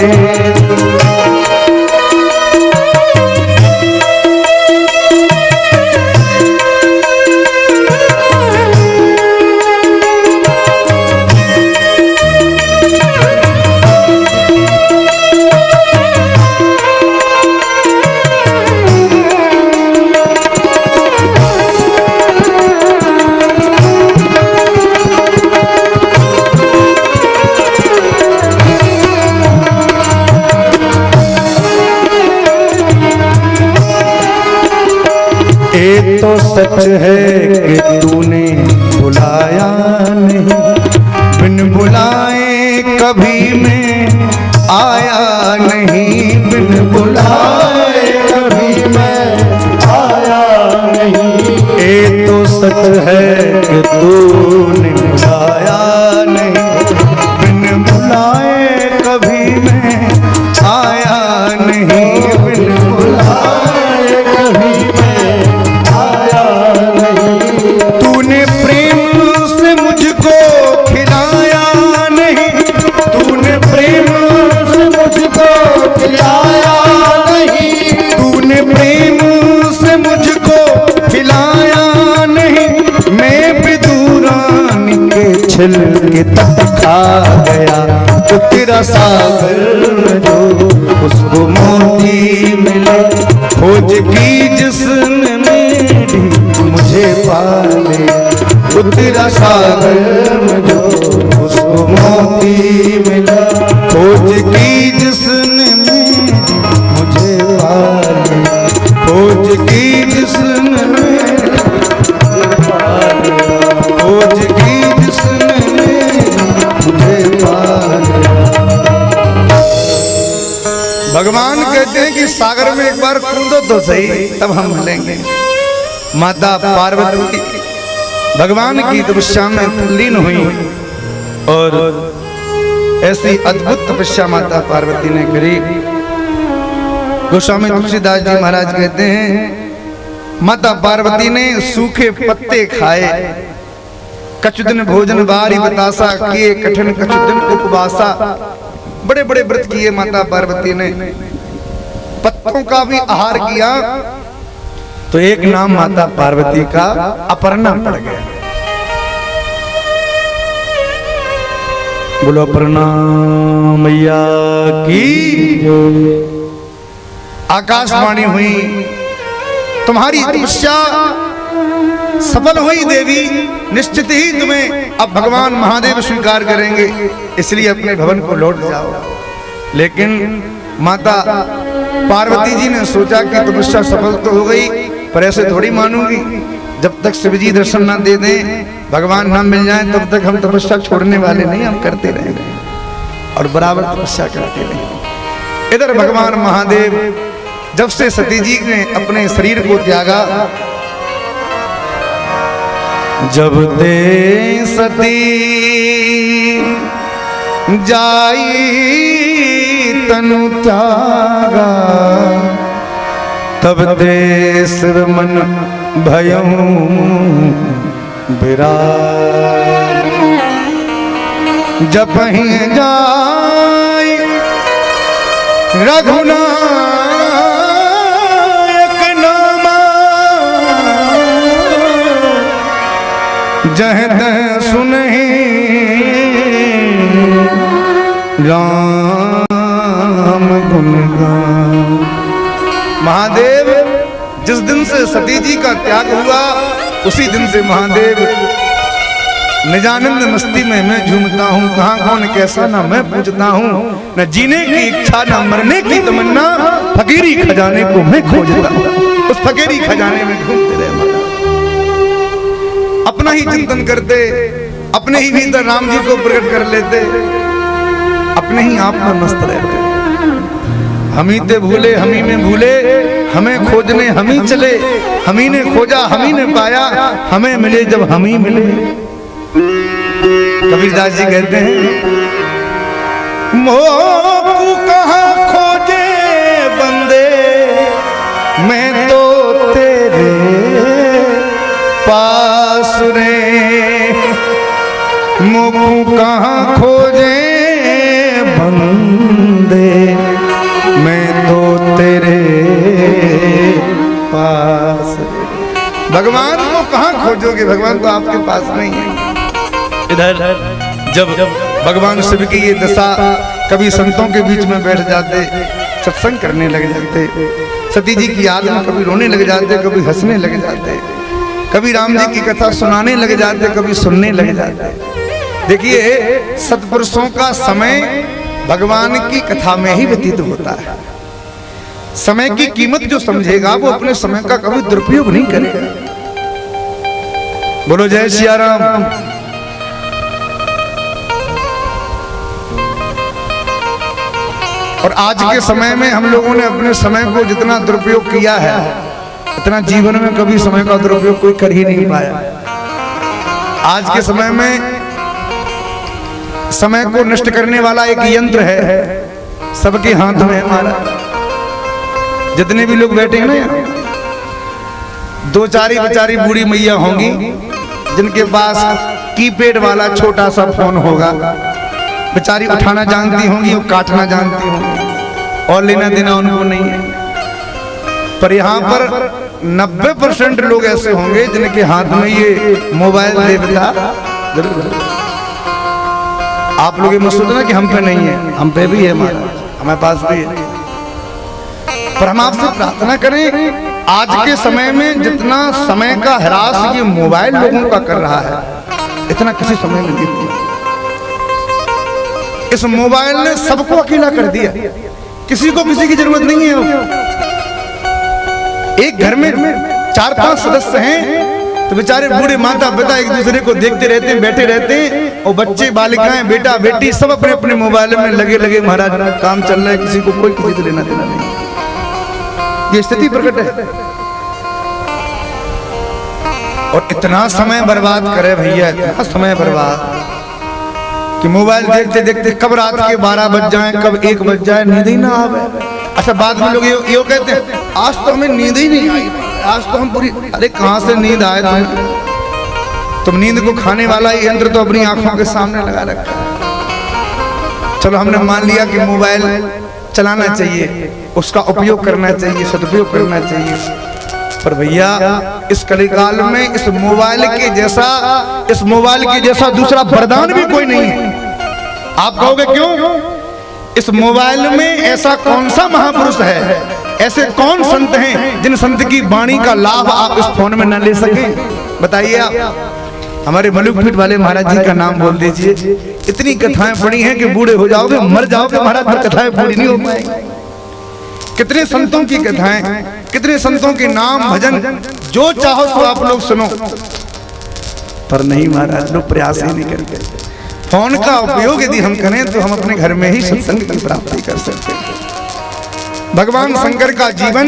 ये तो सच है कि तूने बुलाया नहीं, बिन बुलाए कभी मैं आया नहीं, बिन बुलाए कभी मैं आया नहीं। ये तो सच है कि तूने बुलाया नहीं, छिल के तट खा गया, तो तेरा सागर में जो उसको मोती मिले, खोज की जिसने मेरी मुझे पाले, तो तेरा सागर में जो उसको मोती मिला, खोज की जिसने मेरी मुझे पाले, खोज की जिसने मेरी खोज की जिसने मुझे पाले। भगवान कहते हैं कि सागर में एक बार कूदो तो सही, तब हम मिलेंगे। माता पार्वती भगवान की तपस्या में लीन हुई और ऐसी अद्भुत तपस्या माता पार्वती ने करी। गोस्वामी तुलसीदास जी महाराज कहते हैं माता पार्वती ने सूखे पत्ते खाए, कछु दिन भोजन बारी बतासा किए, कठिन कछु दिन उपवासा। बड़े बड़े व्रत किए माता पार्वती ने, पत्तों का भी आहार किया, तो एक नाम माता पार्वती का अपर्णा पड़ गया। बोलो अपर्णा मैया की। आकाशवाणी हुई, तुम्हारी तपस्या सफल हुई देवी, निश्चित ही तुम्हें अब भगवान महादेव स्वीकार करेंगे, इसलिए अपने भवन को लौट जाओ। लेकिन माता पार्वती जी ने सोचा कि तपस्या सफल तो हो गई, पर ऐसे थोड़ी मानूंगी, जब तक शिव जी दर्शन ना दे दें, भगवान ना मिल जाए, तब तक हम तपस्या छोड़ने वाले नहीं, हम करते रहेंगे और बराबर तपस्या करते रहेंगे। इधर भगवान महादेव जब से सती जी ने अपने शरीर को त्यागा, जब ते सती जाई तनु त्यागा, तब ते शिव मन भयऊ विराग। जपहि जाय रघुनायक नामा, जह तह सुनहि राम गुण गान। महादेव जिस दिन से सती जी का त्याग हुआ, उसी दिन से महादेव निजानंद मस्ती में मैं झूमता हूँ, कहाँ कौन कैसा ना मैं पूछता हूँ, न जीने की इच्छा न मरने की तमन्ना, फकीरी खजाने को मैं खोजता हूँ। उस फकीरी खजाने में घूमते रहे महाराज, अपना ही चिंतन करते, अपने ही भीतर राम जी को प्रकट कर लेते, अपने ही आप में मस्त रहते। हम ही ते भूले हम ही में भूले, हमें खोजने हम ही चले, हम ही ने खोजा हम ही ने पाया, हमें मिले जब हम ही मिले। कबीरदास जी कहते हैं मोह कहाँ खोजे बंदे, मैं तो तेरे पास रे। मोह कहाँ खोजे बंदे, मैं तो तेरे पास। भगवान को कहाँ खोजोगे, भगवान तो आपके पास नहीं है। इधर जब भगवान शिव की ये दशा, कभी संतों के बीच में बैठ जाते, सत्संग करने लग जाते, सती जी की याद में कभी रोने लग जाते, कभी हंसने लग जाते, कभी राम जी की कथा सुनाने लग जाते, कभी सुनने लग जाते। देखिए सत्पुरुषों का समय भगवान की कथा में ही व्यतीत होता है। समय की कीमत जो समझेगा वो अपने समय का कभी दुरुपयोग नहीं करेगा। बोलो जय सिया राम। और आज के समय में हम लोगों ने अपने समय को जितना दुरुपयोग किया है, इतना जीवन में कभी समय का दुरुपयोग कोई कर ही नहीं पाया। आज के समय में समय को नष्ट करने वाला एक यंत्र है, सबके हाथ में हमारा। जितने भी लोग बैठे हैं ना यहाँ, दो चारी बेचारी बूढ़ी मैया होंगी जिनके पास कीपैड वाला छोटा सा फोन होगा, बेचारी उठाना जानती होंगी और काटना जानती होंगी, और लेना देना उनको नहीं है। पर यहाँ पर 90% लोग ऐसे होंगे जिनके हाथ में ये मोबाइल देवता जरूर। आप लोग ये मत सोचना कि हम पे नहीं है, हम पे भी है महाराज, हमारे पास भी है। पर हम आपसे प्रार्थना करें, आज के समय में जितना समय का ह्रास ये मोबाइल लोगों का कर रहा है, इतना किसी समय में नहीं हुआ। इस मोबाइल ने सबको अकेला कर दिया, किसी को किसी की जरूरत नहीं है। एक घर में 4-5 सदस्य हैं तो बेचारे बूढ़े माता पिता एक दूसरे को देखते रहते हैं, बैठे रहते हैं, और बच्चे बालिकाएं बेटा बेटी सब अपने अपने मोबाइल में लगे लगे महाराज, काम चल रहा है, किसी को कोई किसी से लेना देना नहीं। ये स्थिति प्रकट है। और इतना समय बर्बाद करे भैया, इतना समय बर्बाद कि मोबाइल देखते देखते कब रात के 12 बज जाए, कब 1 बज जाए, नींद ही ना आवे। अच्छा, बाद में लोग ये कहते हैं आज तो हमें नींद ही नहीं आई, आज तो हम पूरी, अरे कहां से नींद आए तुम नींद को खाने वाला यंत्र तो अपनी आंखों के सामने लगा रखा है। चलो हमने मान लिया कि मोबाइल चलाना चाहिए, उसका उपयोग करना चाहिए, सदुपयोग करना चाहिए, पर भैया इस कलिकाल में इस मोबाइल के जैसा दूसरा वरदान भी कोई नहीं है। आप कहोगे क्यों? इस मोबाइल में ऐसा कौन सा महापुरुष है, ऐसे कौन संत हैं जिन संत की वाणी का लाभ आप इस फोन में न ले सके? बताइए आप। हमारे मलुकपीठ वाले महाराज जी का नाम बोल दीजिए, इतनी कथाएं पड़ी हैं कि बूढ़े हो जाओगे, मर जाओगे महाराज, पर कथाएं पूरी नहीं हो पाएंगी। कितने संतों की कथाएं, कितने संतों के नाम भजन, जो चाहो तो आप लोग सुनो, पर नहीं महाराज, लोग प्रयास ही नहीं करते। फोन का उपयोग यदि हम करें तो हम अपने घर में ही सत्संग की प्राप्ति कर सकते हैं। भगवान शंकर का जीवन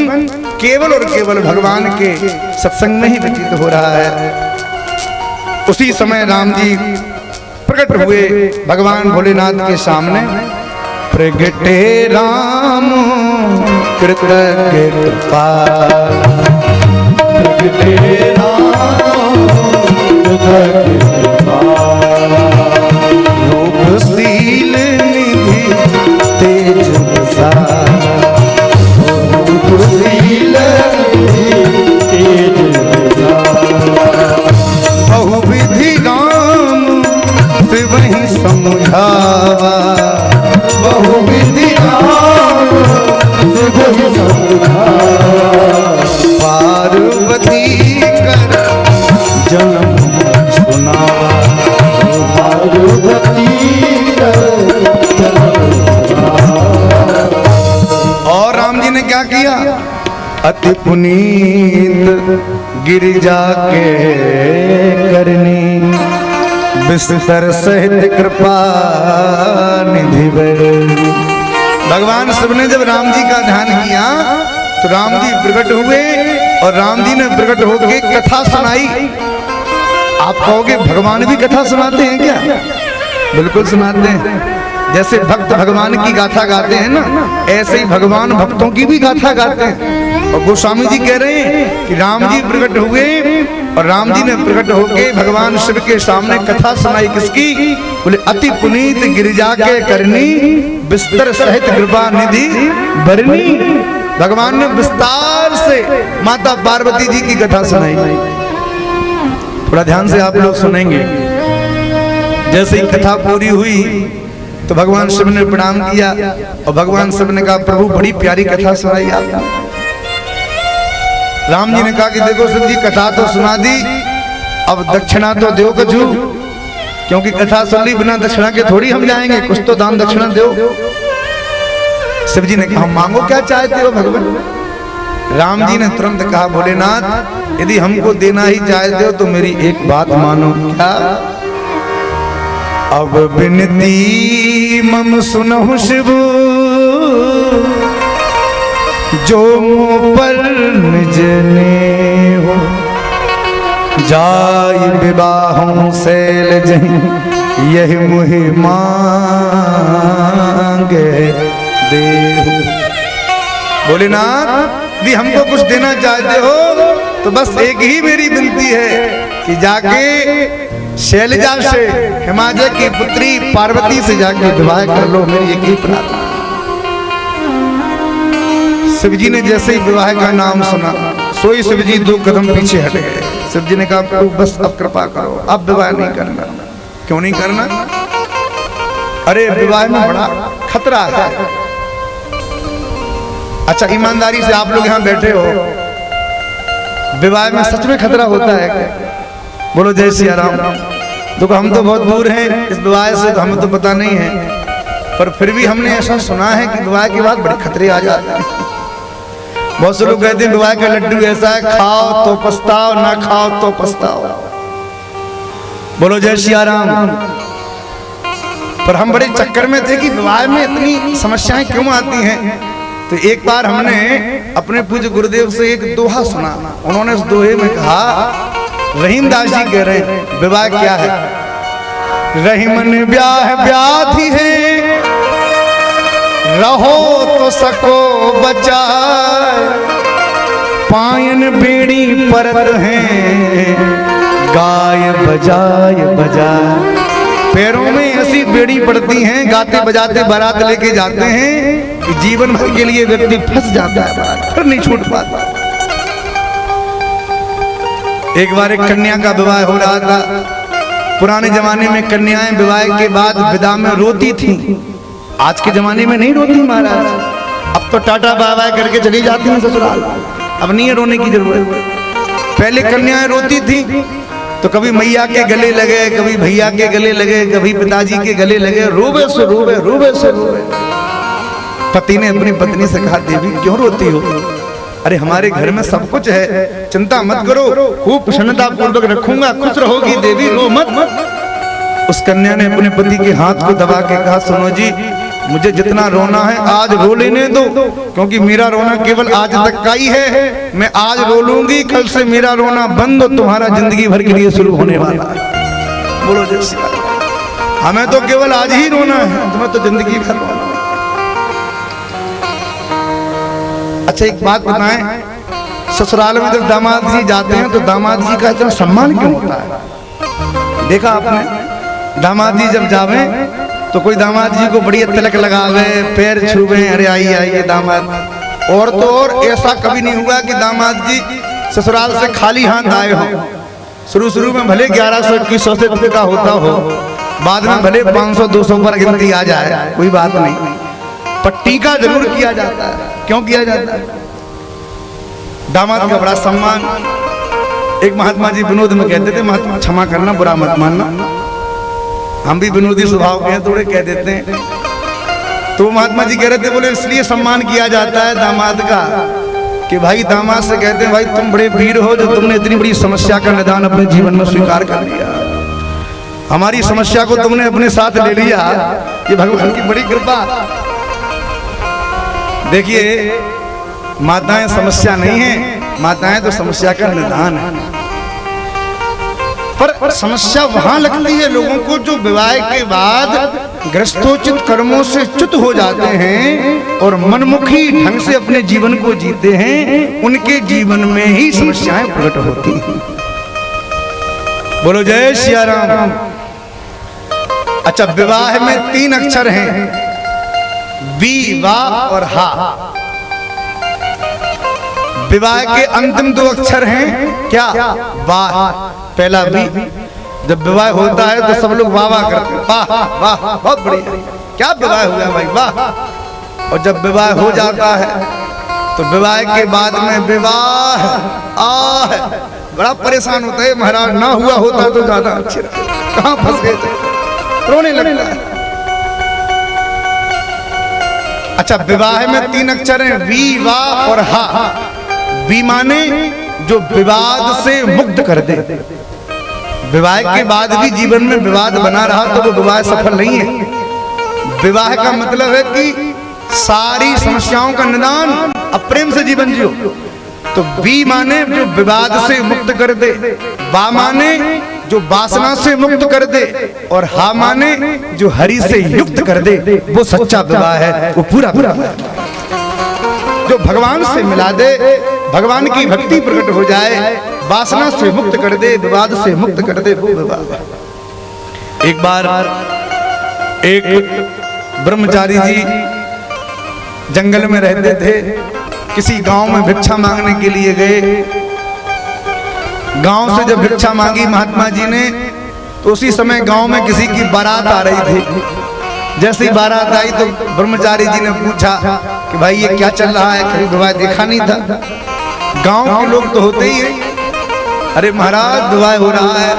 केवल और केवल भगवान के सत्संग में ही व्यतीत हो रहा है। उसी समय राम जी प्रकट हुए भगवान भोलेनाथ के सामने। प्रगटे राम कृपा, प्रगटे राम कृपा, रूपशील निधि तेज प्रसाद, रूपशील निधि तेज प्रसाद, बहुविधि राम से वही समझावा, बहुविधि राम से वही समझावा, पार्वती कर जन्म सुनावा, पार्वती कर जन्म सुनावा। और राम जी ने क्या किया? अति पुनीत गिरिजा के करनी, बिस्तर सहित कृपा निधि। भगवान शिव ने जब राम जी का ध्यान किया तो राम जी प्रकट हुए और राम जी ने प्रकट होकर कथा सुनाई। आप कहोगे भगवान भी कथा सुनाते हैं क्या? बिल्कुल सुनाते हैं। जैसे भक्त भगवान की गाथा गाते हैं ना, ऐसे ही भगवान भक्तों की भी गाथा गाते हैं। और गोस्वामी जी कह रहे हैं कि राम जी प्रकट हुए और राम जी ने प्रकट होके भगवान शिव के सामने कथा सुनाई। किसकी? बोले अति पुनीत गिरिजा के करनी, बिस्तर सहित कृपा निधि बरनी। भगवान ने विस्तार से माता पार्वती जी की कथा सुनाई। थोड़ा ध्यान से आप लोग सुनेंगे। जैसे ही कथा पूरी हुई तो भगवान शिव ने प्रणाम किया और भगवान शिव ने कहा प्रभु बड़ी प्यारी कथा सुनाई आपने। राम जी ने कहा कि देखो शिव जी कथा तो सुना दी, अब दक्षिणा तो दो कछु, क्योंकि कथा सुन ली, बिना दक्षिणा के थोड़ी हम जाएंगे, कुछ तो दान दक्षिणा दो। शिव जी ने कहा मांगो क्या चाहते हो भगवान। राम जी ने तुरंत कहा भोलेनाथ यदि हमको देना ही चाहते हो तो मेरी एक बात मानो। क्या? अब बिनती मम सुनहु शिव, जो मुँह पर निज ने हो, जाय विवाहों शैल जहीं यही मुहि मांगे देहु। भोलेनाथ यदि हमको कुछ देना चाहते हो तो बस एक ही मेरी विनती है कि जाके शैलजा से, हिमालय की पुत्री पार्वती से जाके विवाह कर लो, मेरी एक ही प्रार्थना। शिव जी ने जैसे ही विवाह का नाम सुना सोई शिव जी 2 कदम पीछे हट गए। शिव जी ने कहा प्रभु बस अब कृपा करो, अब विवाह नहीं करना। क्यों नहीं करना? अरे विवाह में बड़ा खतरा है। अच्छा ईमानदारी से आप लोग यहाँ बैठे हो, विवाह में सच में खतरा होता है क्या? बोलो जय सिया राम। देखो हम तो बहुत दूर हैं इस विवाह से, तो हमें तो पता नहीं है, पर फिर भी हमने ऐसा सुना है कि विवाह के बाद बड़े खतरे आ जाते हैं। बहुत से लोग कहते हैं विवाह का लड्डू ऐसा है, खाओ तो पछताओ, ना खाओ तो पछताओ। बोलो जय सिया राम। पर हम बड़े चक्कर में थे कि विवाह में इतनी समस्याएं क्यों आती हैं। तो एक बार हमने अपने पूज्य गुरुदेव से एक दोहा सुना। उन्होंने उस दोहे में कहा, रहीमदास जी कह रहे हैं विवाह क्या है? रहीमन ब्याह व्याधि है, रहो तो सको बचाए, पायन बेड़ी परत है, गाय बजाए बजाए। पैरों में ऐसी बेड़ी पड़ती हैं, गाते बजाते बारात लेके जाते हैं कि जीवन भर के लिए व्यक्ति फंस जाता है, बारात फिर नहीं छूट पाता। एक बार एक कन्या का विवाह हो रहा था। पुराने जमाने में कन्याएं विवाह के बाद विदा में रोती थी, आज के जमाने में नहीं रोती महाराज। अब तो टाटा बाय बाय करके चली जाती हैं ससुराल, अब नहीं है रोने की जरूरत। पहले कन्याएं रोती थी तो कभी मैया के गले लगे, कभी भैया के गले लगे, कभी पिताजी के गले लगे, रोवे से रोवे, रोवे से रोवे। पति ने अपनी पत्नी से कहा, देवी क्यों रोती हो? अरे हमारे घर में सब कुछ है, चिंता मत करो, खूब प्रसन्नता पूर्वक रखूंगा, खुश रहोगी देवी, रो मत। उस कन्या ने अपने पति के हाथ को दबा के कहा, सुनो जी, मुझे जितना रोना है आज रो लेने दो, क्योंकि मेरा रोना केवल आज तक का ही है। मैं आज रो लूंगी, कल से मेरा रोना बंद, तुम्हारा जिंदगी भर के लिए शुरू होने वाला है। बोलो जय श्री राम। हमें तो केवल आज ही रोना है, तुम्हें तो जिंदगी भर रोना है। अच्छा एक बात बताएं, ससुराल में जब दामाद जी जाते हैं तो दामाद जी का इतना सम्मान क्यों होता है? देखा आपने, दामाद जी जब जावे तो कोई दामाद जी को बढ़िया तिलक लगावे, पैर छूवे, अरे आइए आइए दामाद। और तो और ऐसा कभी नहीं हुआ कि दामाद जी ससुराल से खाली हाथ आए हो। शुरू में भले 1100-2100 से रुपये का होता हो, बाद में भले 500-200 पर गिनती आ जाए, कोई बात नहीं, पर टीका जरूर किया जाता है। क्यों किया जाता है? दामाद का बड़ा सम्मान। एक महात्मा जी विनोद में कहते थे, महात्मा क्षमा करना, बुरा मत मानना, हम भी विनोदी स्वभाव के हैं, थोड़े कह देते हैं। तो महात्मा जी कह रहे थे, बोले इसलिए सम्मान किया जाता है दामाद का कि भाई दामाद से कहते हैं, भाई तुम बड़े वीर हो जो तुमने इतनी बड़ी समस्या का निदान अपने जीवन में स्वीकार कर लिया, हमारी समस्या को तुमने अपने साथ ले लिया, ये भगवान की बड़ी कृपा। देखिए माताएं समस्या नहीं है, माताएं तो समस्या का निदान है। पर समस्या वहां लगती है लोगों को जो विवाह के बाद गृहस्थोचित कर्मों से च्युत हो जाते हैं और मनमुखी ढंग से अपने जीवन को जीते हैं, उनके जीवन में ही समस्याएं प्रकट होती हैं। बोलो जय सिया राम। अच्छा विवाह में 3 अक्षर हैं, वी, वा और हा। विवाह के अंतिम 2 अक्षर हैं क्या? वाह। पहला वी। जब विवाह होता है तो सब लोग वाह वाह करते हैं, वाह वाह बहुत बढ़िया, क्या विवाह हुआ भाई, वाह। और जब विवाह हो जाता है तो विवाह के बाद में विवाह आह बड़ा परेशान होता है महाराज, ना हुआ होता तो ज्यादा अच्छे रहते, कहाँ फंस गए थे, रोने लगता है। अच्छा विवाह में 3 अक्षर हैं, वी, वा और हा। वी माने जो विवाद से मुक्त कर दे। विवाह के बाद भी जीवन में विवाद बना रहा तो वो विवाह सफल नहीं है। विवाह का मतलब है कि सारी समस्याओं का निदान, अब प्रेम से जीवन जियो। तो वी माने जो विवाद से मुक्त कर दे, वा माने जो वासना से मुक्त कर दे, और हा माने जो हरि से युक्त कर दे। वो सच्चा विवाह है, वो पूरा विवाह है जो भगवान से मिला दे, भगवान की भक्ति प्रकट हो जाए, वासना से मुक्त कर दे, विवाद से मुक्त कर दे, वो विवाह। एक बार एक ब्रह्मचारी जी जंगल में रहते थे, किसी गांव में भिक्षा मांगने के लिए गए। गांव से जब भिक्षा मांगी महात्मा जी ने, तो उसी समय गांव में किसी की बारात आ रही थी। जैसे ही बारात आई तो ब्रह्मचारी जी ने पूछा कि भाई ये क्या चल रहा है, कभी विवाह देखा नहीं था। गांव के लोग तो होते ही है, अरे महाराज विवाह हो रहा है,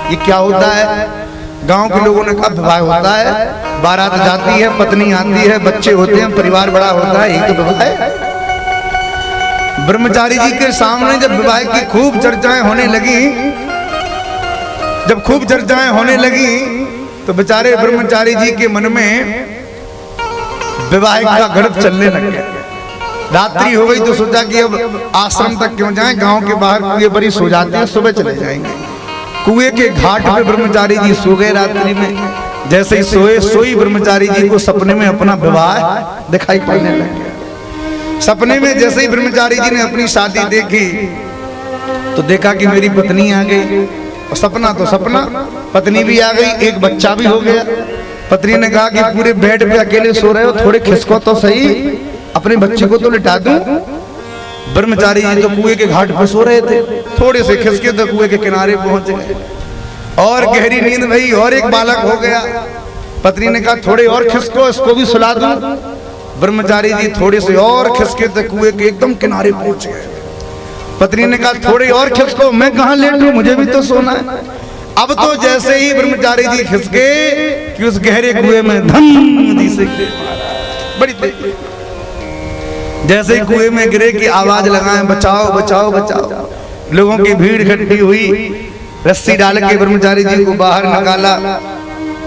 ये क्या होता है। गांव के लोगों ने कहा विवाह होता है, बारात जाती है, पत्नी आती है, बच्चे होते हैं, परिवार बड़ा होता है, यही तो विवाह है। ब्रह्मचारी जी के सामने जब विवाह की खूब चर्चाएं होने लगी, तो बेचारे ब्रह्मचारी जी के मन में विवाह का गड़प चलने लग गया। रात्रि हो गई तो सोचा कि अब आश्रम तक क्यों जाएं, गांव के बाहर कुएं पर ही सो जाते हैं, सुबह चले जाएंगे। कुएं के घाट पे ब्रह्मचारी जी सो गए रात्रि में। जैसे ही सोई ब्रह्मचारी जी को सपने में अपना विवाह दिखाई पड़ने लग गया। सपने में जैसे ही ब्रह्मचारी जी ने अपनी शादी देखी तो देखा कि मेरी पत्नी आ गई, और सपना तो सपना, पत्नी भी आ गई, एक बच्चा भी हो गया। पत्नी ने कहा कि पूरे बेड पे अकेले सो रहे हो, थोड़े खिसको तो सही, अपने बच्चे को तो लिटा दूं। ब्रह्मचारी जी तो कुएं के घाट पर सो रहे थे, थोड़े से खिसके तो कुएं के किनारे पहुंच गए और गहरी नींद भई और एक बालक हो गया। पत्नी ने कहा थोड़े और खिसको, इसको भी सुला दूं। ब्रह्मचारी जी थोड़े से और खिसके तो कुएं के एकदम किनारे पहुंच गए। पत्नी ने कहा थोड़े और खिसको, मैं कहां लेटूं, मुझे भी तो सोना है। अब तो जैसे ही ब्रह्मचारी जी खिसके कि उस गहरे कुएं में धम से बड़ी तेज, जैसे ही कुएं में गिरे की आवाज लगाएं बचाओ बचाओ बचाओ। लोगों की भीड़ इकट्ठी हुई, रस्सी डाल के ब्रह्मचारी जी को बाहर निकाला,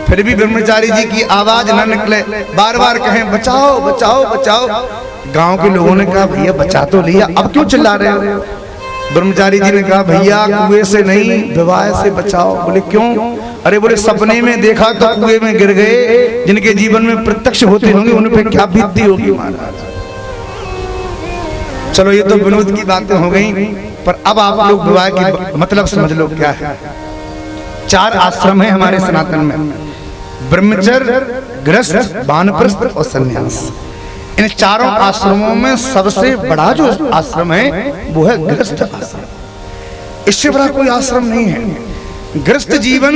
फिर भी ब्रह्मचारी जी की आवाज न निकले, बार बार कहें बचाओ बचाओ बचाओ। गांव के लोगों ने कहा भैया बचा तो लिया, अब क्यों चिल्ला रहे हो। ब्रह्मचारी जी ने कहा भैया कुएं से नहीं, विवाह से बचाओ। बोले क्यों। अरे बोले सपने में देखा तो कुएं में गिर गए, जिनके जीवन में प्रत्यक्ष होते होंगे उन पे क्या बीतती होगी महाराज। चलो ये तो विनोद की बातें हो गई, पर अब आप लोग विवाह की मतलब समझ लो क्या है। 4 आश्रम है हमारे सनातन में, ब्रह्मचर्य, गृहस्थ, वानप्रस्थ और संन्यास। इन चारों आश्रमों में सबसे बड़ा जो आश्रम है वो है गृहस्थ आश्रम। इससे बड़ा कोई आश्रम नहीं है। गृहस्थ जीवन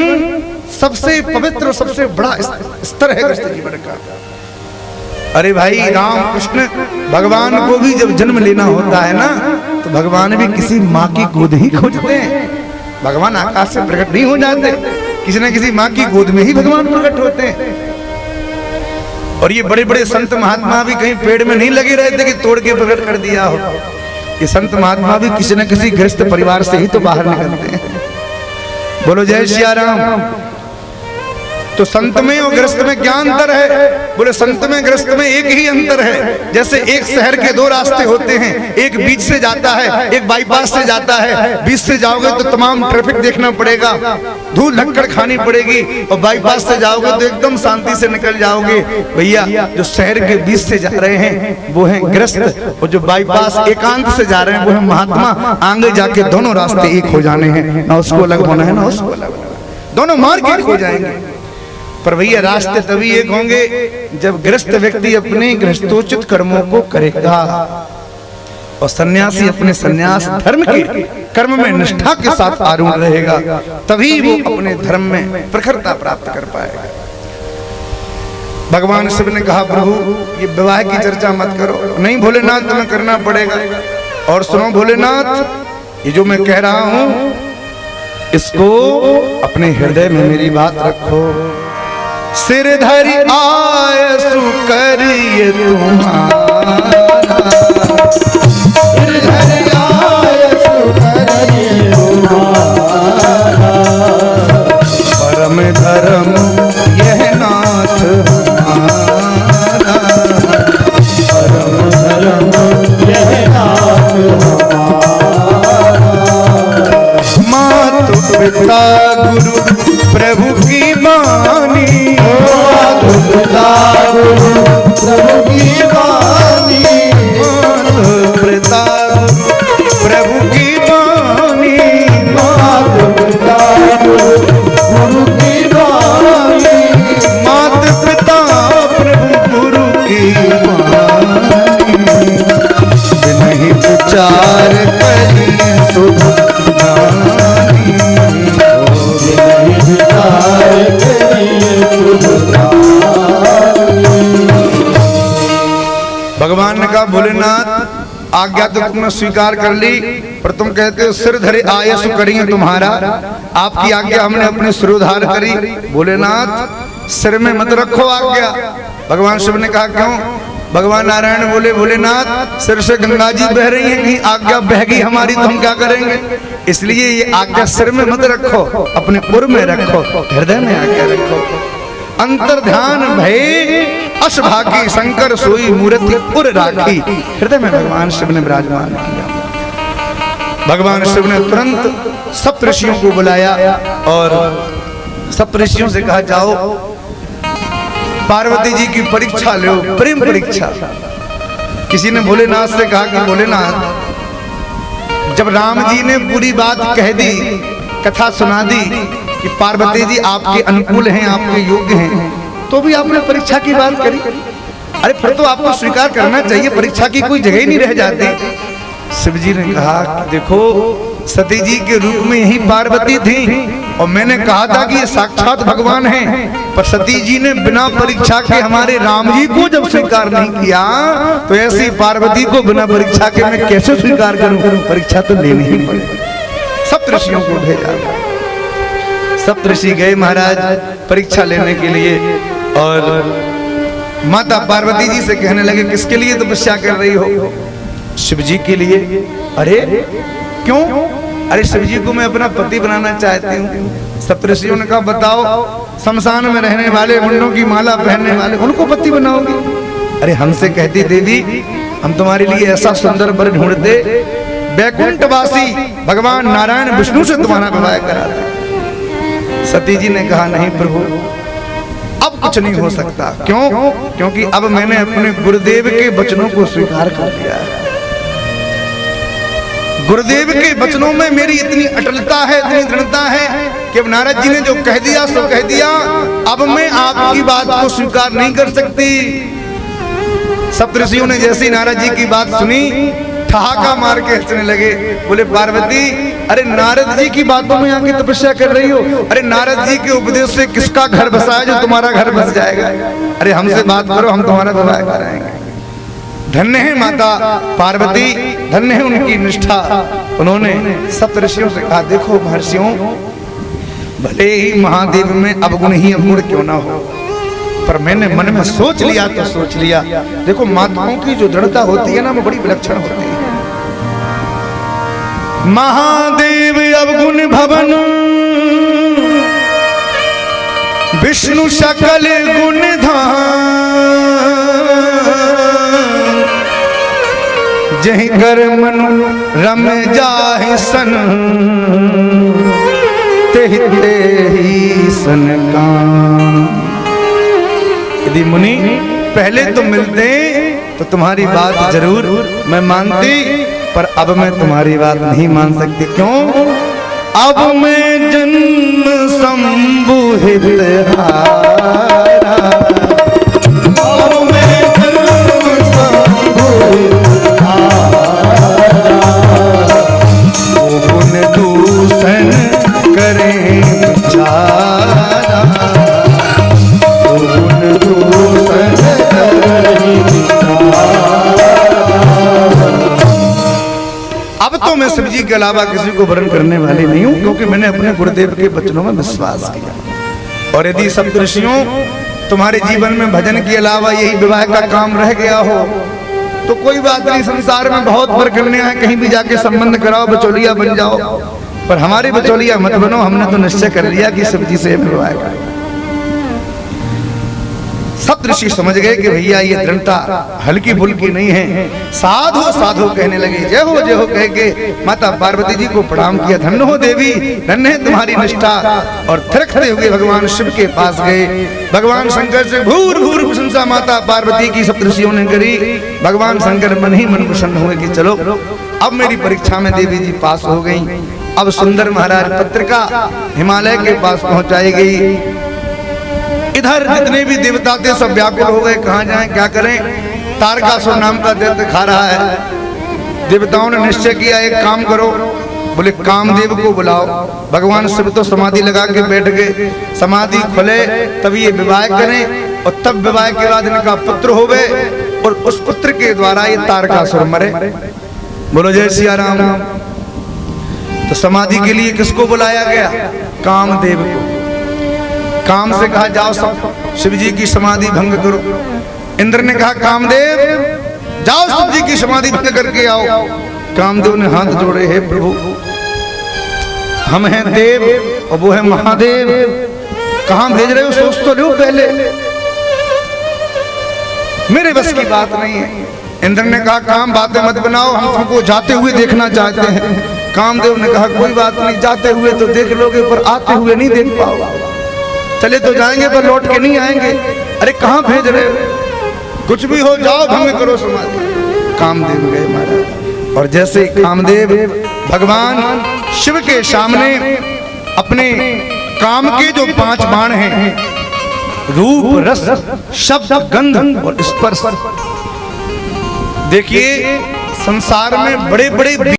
सबसे पवित्र और सबसे बड़ा स्तर है गृहस्थ जीवन का। अरे भाई राम कृष्ण भगवान को भी जब जन्म लेना होता है ना, तो भगवान भी किसी माँ की गोद ही खोजते हैं। भगवान आकाश से प्रकट नहीं हो जाते, किसी न किसी माँ की गोद में ही भगवान प्रकट होते हैं। और ये बड़े बड़े संत महात्मा भी कहीं पेड़ में नहीं लगे रहते कि तोड़ के प्रकट कर दिया हो। ये संत महात्मा भी किसी न किसी गृहस्थ परिवार से ही तो बाहर निकलते हैं। बोलो जय सिया राम। तो संत में और गृहस्थ में क्या अंतर है। बोले संत में गृहस्थ में एक ही अंतर है। जैसे एक शहर के 2 रास्ते होते हैं, एक बीच से जाता है, एक बाईपास से जाता है। बीच से जाओगे तो तमाम ट्रैफिक देखना पड़ेगा, धूल धक्कड़ खानी पड़ेगी, और बाईपास से जाओगे तो एकदम शांति से निकल जाओगे। भैया जो शहर के बीच से जा रहे हैं वो है गृहस्थ, और जो बाईपास एकांत से जा रहे हैं वो है महात्मा। आगे जाके दोनों रास्ते एक हो जाने हैं, ना उसको अलग होना है ना उसको अलग होना है, दोनों मार्ग एक हो जाएंगे। पर भैया रास्ते तभी एक होंगे जब गृहस्थ व्यक्ति अपने गृहस्थोचित कर्मों को करेगा और सन्यासी अपने सन्यास धर्म के कर्म में निष्ठा के साथ आरूढ़ रहेगा, तभी वो अपने धर्म में प्रखरता प्राप्त कर पाएगा। भगवान शिव ने कहा प्रभु ये विवाह की चर्चा मत करो। नहीं भोलेनाथ तुम्हें करना पड़ेगा। और सुनो भोलेनाथ, ये जो मैं कह रहा हूं इसको अपने हृदय में मेरी बात रखो। सिर धरि आयसु करिए तुम्हारा, सिर धरि आयसु करिए तुम्हारा, परम धर्म यह नाथ हमारा, परम धर्म यह नाथ हमारा। मातु पिता गुरु प्रभु की बानी, पिता गुरु प्रभु की बानी, पिता प्रभु की बानी, मात पिता गुरु की बानी, मात पिता प्रभु गुरु की बानी। नहीं विचार करी सुख ज्ञानी, नहीं विचार करी आज्ञा तो तुमने स्वीकार कर ली, पर तुम कहते हो सिर धरे आयस करेंगे तुम्हारा। आपकी आज्ञा हमने अपने सिरोधार करी। भोलेनाथ सिर में मत रखो आज्ञा। भगवान शिव ने कहा क्यों? भगवान नारायण बोले भोलेनाथ सिर से गंगा जी बह रही हैं, कहीं आज्ञा बह गई हमारी तो हम क्या करेंगे? इसलिए ये आज्ञा सिर में मत रखो, अपने उर में रखो, हृदय में आज्ञा रखो। अंतर ध्यान भय अशभागी शंकर सोई मूर्ति उर राखी। हृदय में भगवान शिव ने विराजमान किया। भगवान शिव ने तुरंत सप्तऋषियों को बुलाया और सप्तऋषियों से कहा जाओ पार्वती जी की परीक्षा लो, प्रेम परीक्षा। किसी ने भोलेनाथ से कहा कि भोलेनाथ जब राम जी ने पूरी बात कह दी, कथा सुना दी कि पार्वती जी आपके अनुकूल हैं, आपके योग्य हैं, तो भी आपने परीक्षा की बात करी। अरे फिर तो आपको स्वीकार करना चाहिए, परीक्षा की कोई जगह ही नहीं रह जाती। शिव जी ने कहा देखो सती जी के रूप में यही पार्वती थी और मैंने कहा था कि ये साक्षात भगवान हैं, पर सती जी ने बिना परीक्षा के हमारे राम जी को जब स्वीकार नहीं किया तो ऐसी पार्वती को बिना परीक्षा के मैं कैसे स्वीकार करूं? परीक्षा तो लेनी ही पड़ेगी। सप्तऋषियों को भेजा। सप्तऋषि गए महाराज परीक्षा लेने के लिए और माता पार्वती जी से कहने लगे किसके लिए तपस्या कर रही हो? शिव जी के लिए। अरे क्यों? अरे शिव जी को मैं अपना पति बनाना चाहती हूँ। सप्तऋषियों ने कहा बताओ, शमशान में रहने वाले, मुंडों की माला पहनने वाले, उनको पति बनाओगी? अरे हमसे कहती देवी हम तुम्हारे लिए ऐसा सुंदर वर ढूंढते, वैकुंठवासी भगवान नारायण विष्णु से तुम्हारा विवाह कराते। सती जी ने कहा नहीं प्रभु अब कुछ नहीं हो सकता। क्यों? क्योंकि अब मैंने अपने गुरुदेव के वचनों को स्वीकार कर लिया है। गुरुदेव के वचनों में मेरी इतनी अटलता है, इतनी दृढ़ता है कि अब नारद जी ने जो कह दिया सो कह दिया, अब मैं आपकी बात को स्वीकार नहीं कर सकती। सप्तऋषियों ने जैसे ही नारद जी की बात सुनी ठहाका मार के हंसने लगे। बोले पार्वती अरे नारद जी की बातों में आके तपस्या कर रही हो? अरे नारद जी के उपदेश से किसका घर बसा है जो तुम्हारा घर बस जाएगा? अरे हमसे बात करो, हम तुम्हारा विवाह कराएंगे। धन्य है माता पार्वती, धन्य है उनकी निष्ठा। उन्होंने सप्तऋषियों से कहा देखो महर्षियों, भले ही महादेव में अवगुण ही अवगुण क्यों ना हो, पर मैंने मन में सोच लिया तो सोच लिया। देखो माताओं की जो दृढ़ता होती है ना वो बड़ी विलक्षण होती है। महादेव अवगुण भवन विष्णु सकल गुण धाम, जहि कर मनु रम जाहि सन, तेहि तेहि सन काम। यदि मुनि पहले तुम मिलते तो तुम्हारी बात जरूर मैं मानती, पर अब मैं तुम्हारी बात नहीं मान सकती। क्यों? अब मैं जन्म संबुहित हारा, अब मैं जन्म संबुहित हारा, गुण दूषण करें विचारा, गुण दूषण करें विचारा। अब तो मैं शिव जी के अलावा किसी को वरण करने वाली नहीं हूं, क्योंकि मैंने अपने गुरुदेव के वचनों में विश्वास किया। और यदि सप्तऋषियों तुम्हारे जीवन में भजन के अलावा यही विवाह का काम रह गया हो तो कोई बात नहीं, संसार में बहुत वर करने हैं, कहीं भी जाके संबंध कराओ, बचौलिया बन जाओ, पर हमारे बचौलिया मत बनो। हमने तो निश्चय कर लिया कि शिव जी से विवाह का। सप्तऋषि समझ गए कि भैया ये दृढ़ता हल्की फुल्की नहीं है। साधु साधु कहने लगे जय हो कह के माता पार्वती जी को प्रणाम किया। धन्य हो देवी, धन्य है तुम्हारी निष्ठा। और थिरकते हुए भगवान शिव के पास गए। भगवान शंकर से घूर घूर प्रशंसा माता पार्वती की सप्तऋषियों ने करी। भगवान शंकर मन ही मन प्रसन्न हुए कि चलो अब मेरी परीक्षा में देवी जी पास हो गई। अब सुंदर महाराज पत्रिका हिमालय के पास पहुंचाई गई। इधर जितने भी देवता थे सब व्याकुल हो गए, कहां जाएं क्या करें। तारकासुर नाम का दैत्य खा रहा है। देवताओं ने निश्चय किया एक काम करो, बोले कामदेव को बुलाओ। भगवान शिव तो समाधि लगा के बैठ गए। समाधि खुले तभी ये विवाह करें और तब विवाह के बाद इनका पुत्र होवे और उस पुत्र के द्वारा ये तारकासुर मरे। बोलो जय सिया राम। तो समाधि के लिए किसको बुलाया गया? कामदेव को। काम से कहा जाओ सब शिव जी की समाधि भंग करो। इंद्र ने कहा कामदेव जाओ शिव जी की समाधि भंग करके आओ। कामदेव ने हाथ जोड़े, हे प्रभु हम हैं देव और वो है महादेव, कहां भेज रहे हो? सोच तो लो पहले, मेरे बस की बात नहीं है। इंद्र ने कहा काम बातें मत बनाओ, हम तुमको जाते हुए देखना चाहते हैं। कामदेव ने कहा कोई बात नहीं, जाते हुए तो देख लोगे पर आते हुए नहीं देख पाओगे। चले तो जाएंगे पर लौट के नहीं आएंगे। अरे कहां भेज रहे हो? कुछ भी हो जाओ भंग करो समाधि। कामदेव गए महाराज। और जैसे कामदेव भगवान शिव के सामने अपने काम के जो 5 बाण हैं, रूप रस शब्द गंध और स्पर्श, देखिए संसार में बड़े बड़े